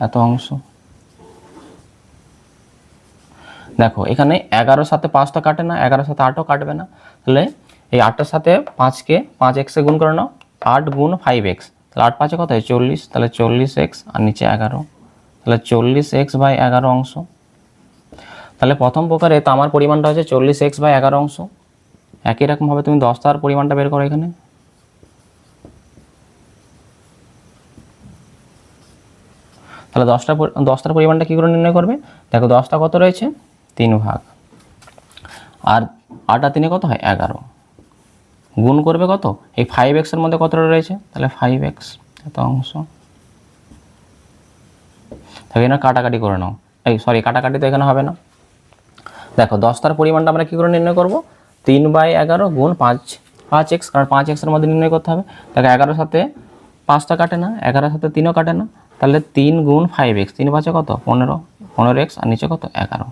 S1: এত অংশ। দেখো এখানে 11 সাথে 5 তো কাটে না, 11 সাথে 8ও কাটবে না, তাহলে এই 8-এর সাথে 5কে 5x-এ গুণ করে নাও, 8 গুণ 5x, তাহলে 8 5-এ কত হয়? 40, তাহলে 40x আর নিচে 11, তাহলে 40x/11 অংশ। তাহলে প্রথম প্রকারে তামার পরিমাণটা হচ্ছে 40x/11 অংশ। একই রকমভাবে তুমি দস্তার পরিমাণটা বের করো এখানে, তাহলে দশটার পরিমাণটা কী করে নির্ণয় করবে? দেখো 10টা কত রয়েছে? 3 ভাগ, আর 8 আর 3 কত হয়? 11, গুণ করবে কত? এই 5x-এর মধ্যে কতটা রয়েছে? তাহলে 5x, এত অংশ। তাহলে এখানে কাটাকাটি করে নাও, কাটাকাটি তো এখানে হবে না। দেখো 10টার পরিমাণটা আমরা কী করে নির্ণয় করব? 3/11 গুণ 5x, কারণ 5x-এর মধ্যে নির্ণয় করতে হবে। দেখো 11-এর সাথে 5টা কাটে না, 11-এর সাথে 3ও কাটে না, তাহলে 3 গুণ 5x, 3 5-এ কত? 15x আর নিচে কত? 11,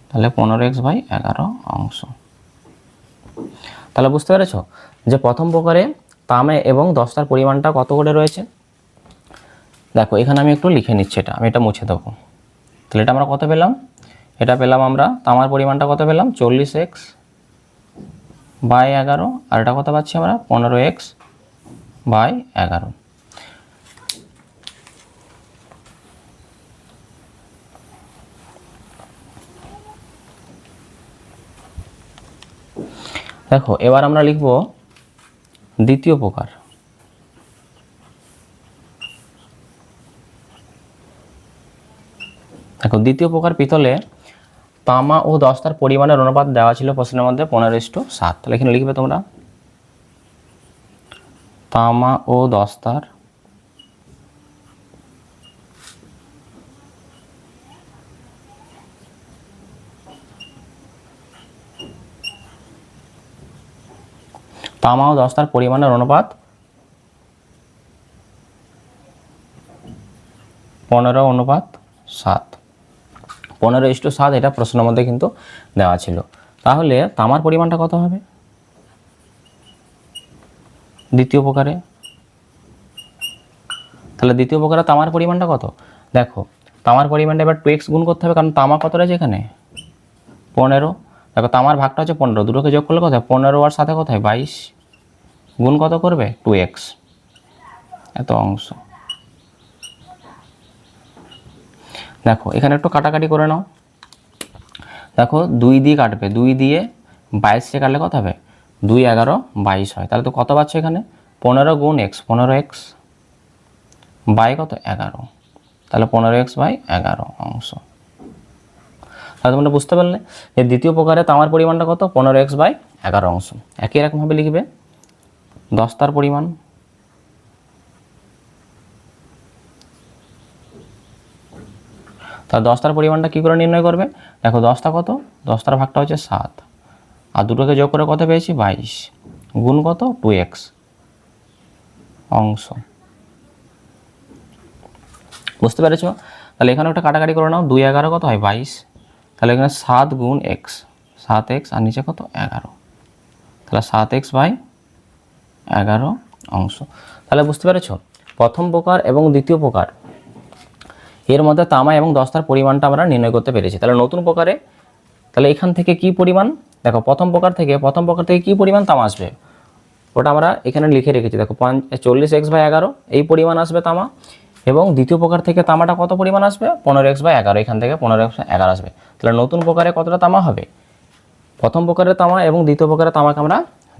S1: তাহলে 15x/11 অংশ। তাহলে বুঝতে পেরেছ যে প্রথম প্রকারে তামে এবং দস্তার পরিমাণটা কত করে রয়েছে। দেখো এখানে আমি একটু লিখে নিচ্ছি, আমি এটা মুছে দেবো। তাহলে এটা আমরা কত পেলাম? এটা পেলাম আমরা তামার পরিমাণটা কত পেলাম? 40x/11, আর এটা কত পাচ্ছি আমরা? 15x/11। দেখো এবার আমরা লিখব দ্বিতীয় প্রকার। দেখো দ্বিতীয় প্রকার পিতলে তামা ও দস্তার পরিমাণের অনুপাত দেওয়া ছিল প্রশ্নের মধ্যে 15:7। তাহলে এখানে লিখবে তোমরা তামা ও দস্তার পরিমাণের অনুপাত 15:7, 15:7 এটা প্রশ্নের মধ্যে কিন্তু দেওয়া ছিল। তাহলে তামার পরিমাণটা কত হবে দ্বিতীয় প্রকারে? তাহলে দ্বিতীয় প্রকারে তামার পরিমাণটা কত? দেখো তামার পরিমাণটা এবার 2x গুণ করতে হবে, কারণ তামা কত রয়েছে এখানে? 15। দেখো তামার ভাগটা হচ্ছে 15, দুটোকে যোগ করলে কত হয়? 15 আর সাথে কত হয়? 22, গুণ কত করবে? 2x, এত অংশ। দেখো এখানে একটু কাটাকাটি করে নাও। দেখো 2 দিয়ে কাটবে, 2 দিয়ে 22-কে কাটলে কত হবে? 2 11 22 হয়, তাহলে তো কত পাচ্ছ এখানে? 15 গুণ x, 15x বাই কত? 11, তাহলে 15x/11 অংশ। তাহলে তোমরা বুঝতে পারলে যে দ্বিতীয় প্রকারে তামার পরিমাণটা কত? 15x/11 অংশ। একই রকমভাবে লিখবে দস্তার পরিমাণ। তাহলে দস্তার পরিমাণটা কী করে নির্ণয় করবে? দেখো 10টা কত? 10টার ভাগটা হচ্ছে 7, আর দুটোকে যোগ করে কত পেয়েছি? 22, গুণ কত? 2x অংশ। বুঝতে পেরেছো? তাহলে এখানে একটা কাটাকাটি করে নাও, 2 11 কত হয়? 22, তাহলে এখানে 7 গুণ x, 7x আর নিচে কত? 11, তাহলে 7x/11 অংশ। তাহলে বুঝতে পেরেছো প্রথম প্রকার এবং দ্বিতীয় প্রকার এর মধ্যে তামা এবং দস্তার পরিমাণটা আমরা নির্ণয় করতে পেরেছি। তাহলে নতুন প্রকারে তাহলে এখান থেকে কি পরিমাণ? দেখো প্রথম প্রকার থেকে কি পরিমাণ তামা আসবে ওটা আমরা এখানে লিখে রেখেছি। দেখো 40x/11 এই পরিমাণ আসবে তামা, এবং দ্বিতীয় প্রকার থেকে তামাটা কত পরিমাণ আসবে? 15x/11, এখান থেকে 15x/11 আসবে। তাহলে নতুন প্রকারে কতটা তামা হবে? প্রথম প্রকারের তামা এবং দ্বিতীয় প্রকারের তামাকে আমরা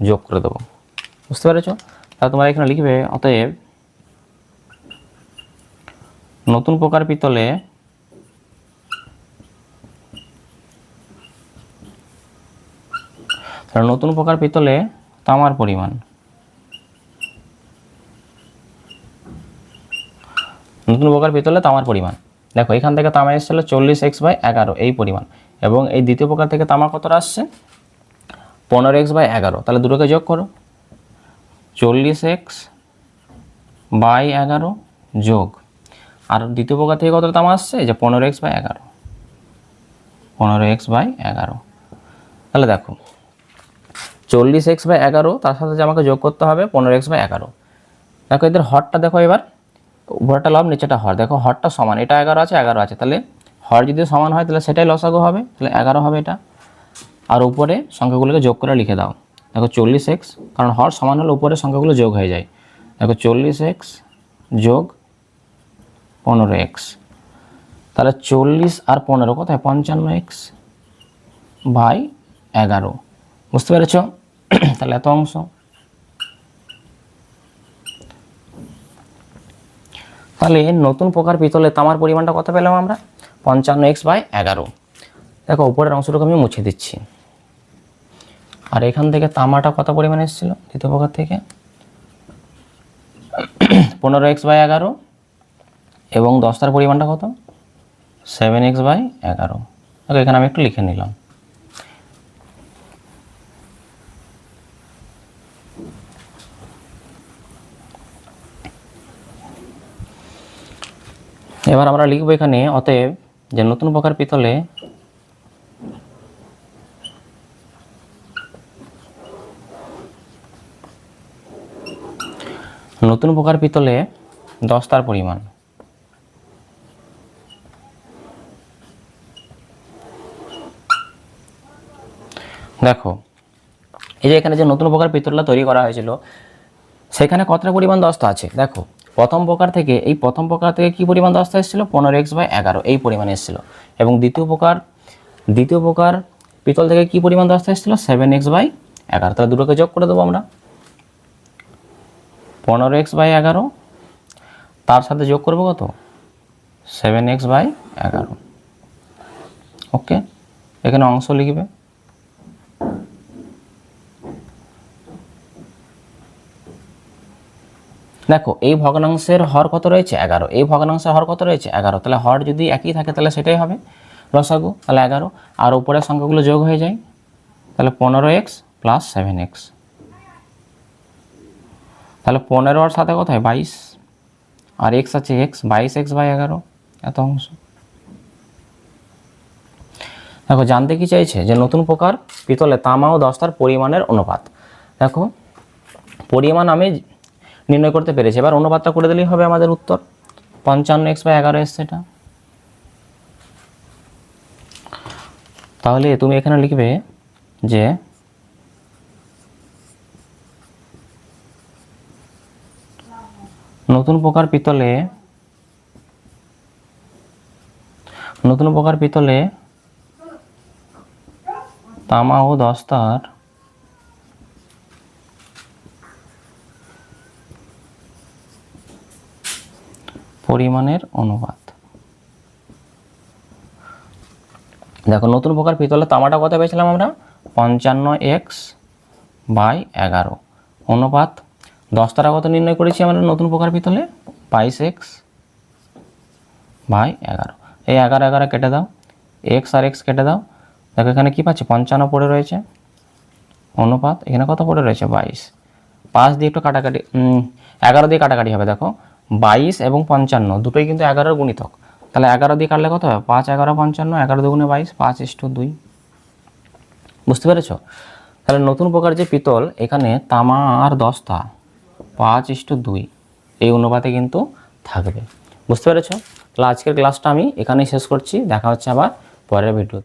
S1: যোগ করে দেবো। বুঝতে পেরেছো? তাহলে তোমরা এখানে লিখবে অতএব নতুন প্রকার পিতলে তামার পরিমাণ, দেখো এখান থেকে তামা এসেছিল 40x/11 এই পরিমাণ, এবং এই দ্বিতীয় প্রকার থেকে তামা কতটা আসছে? 15x/11, তাহলে দুটোকে যোগ করো, 40x বাই 11 যোগ, আর দ্বিতীয় প্রকার থেকে কত তামা আসছে, যে 15x বাই 11, 15x বাই 11। তাহলে দেখো 40x বাই 11 তার সাথে যে আমাকে যোগ করতে হবে 15x বাই 11। দেখো এদের হরটা দেখো, এবার উপরটা লব নিচেটা হর, দেখো হরটা সমান, এটা 11 আছে 11 আছে, তাহলে হর যদি সমান হয় তাহলে সেটাই লসাগু হবে, তাহলে 11 হবে এটা। আর উপরে সংখ্যাগুলোকে যোগ করে লিখে দাও। দেখো 40x, কারণ হর সমান হলে উপরে সংখ্যাগুলো যোগ হয়ে যায়। দেখো 40x যোগ 15x, তাহলে 40 আর 15 কোথায়, 55x বাই 11। বুঝতে পেরেছ? তাহলে এত অংশ। তাহলে নতুন প্রকার পিতলে তামার পরিমাণটা কত পেলাম আমরা, 55x বাই 11। দেখো উপরের অংশটুকু আমি মুছে দিচ্ছি। আর এখান থেকে তামাটা কত পরিমাণ এসেছিল দ্বিতীয় প্রকার থেকে, 15x বাই 11, এবং 10টার পরিমাণটা কত, 7x বাই 11। দেখো এখানে আমি একটু লিখে নিলাম। এবার আমরা লিখব এখানে, অতএব যে নতুন প্রকার পিতলে নতুন প্রকার পিতলে 10টার পরিমাণ। দেখো এই যে এখানে যে নতুন প্রকার পিতলটা তৈরি করা হয়েছিল সেখানে কতটা পরিমাণ 10টা আছে। দেখো প্রথম প্রকার থেকে, এই প্রথম প্রকার থেকে কি পরিমাণ 10টা এসেছিল, 15x বাই 11 এই পরিমাণ এসেছিল। এবং দ্বিতীয় প্রকার পিতল থেকে কি পরিমাণ 10টা এসেছিল, 7x বাই 11। তাহলে দুটোকে যোগ করে দেবো আমরা, 15x বাই 11 তার সাথে যোগ করবো কত, 7x বাই 11। ওকে, এখানে অংশ লিখবে। দেখো এই ভগ্নাংশের হর কত রয়েছে, 11, এই ভগ্নাংশের হর কত রয়েছে, 11। তাহলে হর যদি একই থাকে তাহলে সেটাই হবে লসাগু, তাহলে 11। আর উপরের সংখ্যাগুলো যোগ হয়ে যায়, তাহলে 15x প্লাস 7x, তাহলে 15 সাথে কোথায় 22, আর x আছে x, 22x বাই 11 এত অংশ। দেখো জানতে কি চাইছে, যে নতুন প্রকার পিতলে তামা ও 10টার পরিমাণের অনুপাত। দেখো পরিমাণ আমি নির্ণয় করতে পেরেছি, এবার অনুপাতটা করে দিলেই হবে আমাদের উত্তর। 55x বাই 11 এসছে এটা। তাহলে তুমি এখানে লিখবে যে নতুন প্রকার পিতলে তামা ও 10টার পরিমাণের অনুপাত। দেখো নতুন প্রকার পিতলে তামাটা কত পেয়েছিলাম আমরা, 55x বাই 11, অনুপাত 10টার কত নির্ণয় করেছি আমরা নতুন প্রকার পিতলে, 22x বাই 11। এই 11 কেটে দাও, x আর x কেটে দাও। দেখো এখানে কি পাচ্ছি, 55 পড়ে রয়েছে, অনুপাত এখানে কত পড়ে রয়েছে, 22। 5 দিয়ে একটু কাটাকাটি, 11 দিয়ে কাটাকাটি হবে। দেখো 22 এবং 55 দুটোই কিন্তু 11-এর গুণিতক, তাহলে 11 দিয়ে কাটলে কত হবে, 5 11 55, 11 দুগুণে 22, 5:2। বুঝতে পেরেছ? তাহলে নতুন প্রকার যে পিতল, এখানে তামা আর 10টা 5:2 এই অনুপাতে কিন্তু থাকবে। বুঝতে পেরেছ? তাহলে আজকের ক্লাসটা আমি এখানেই শেষ করছি, দেখা হচ্ছে আবার পরের ভিডিওতে।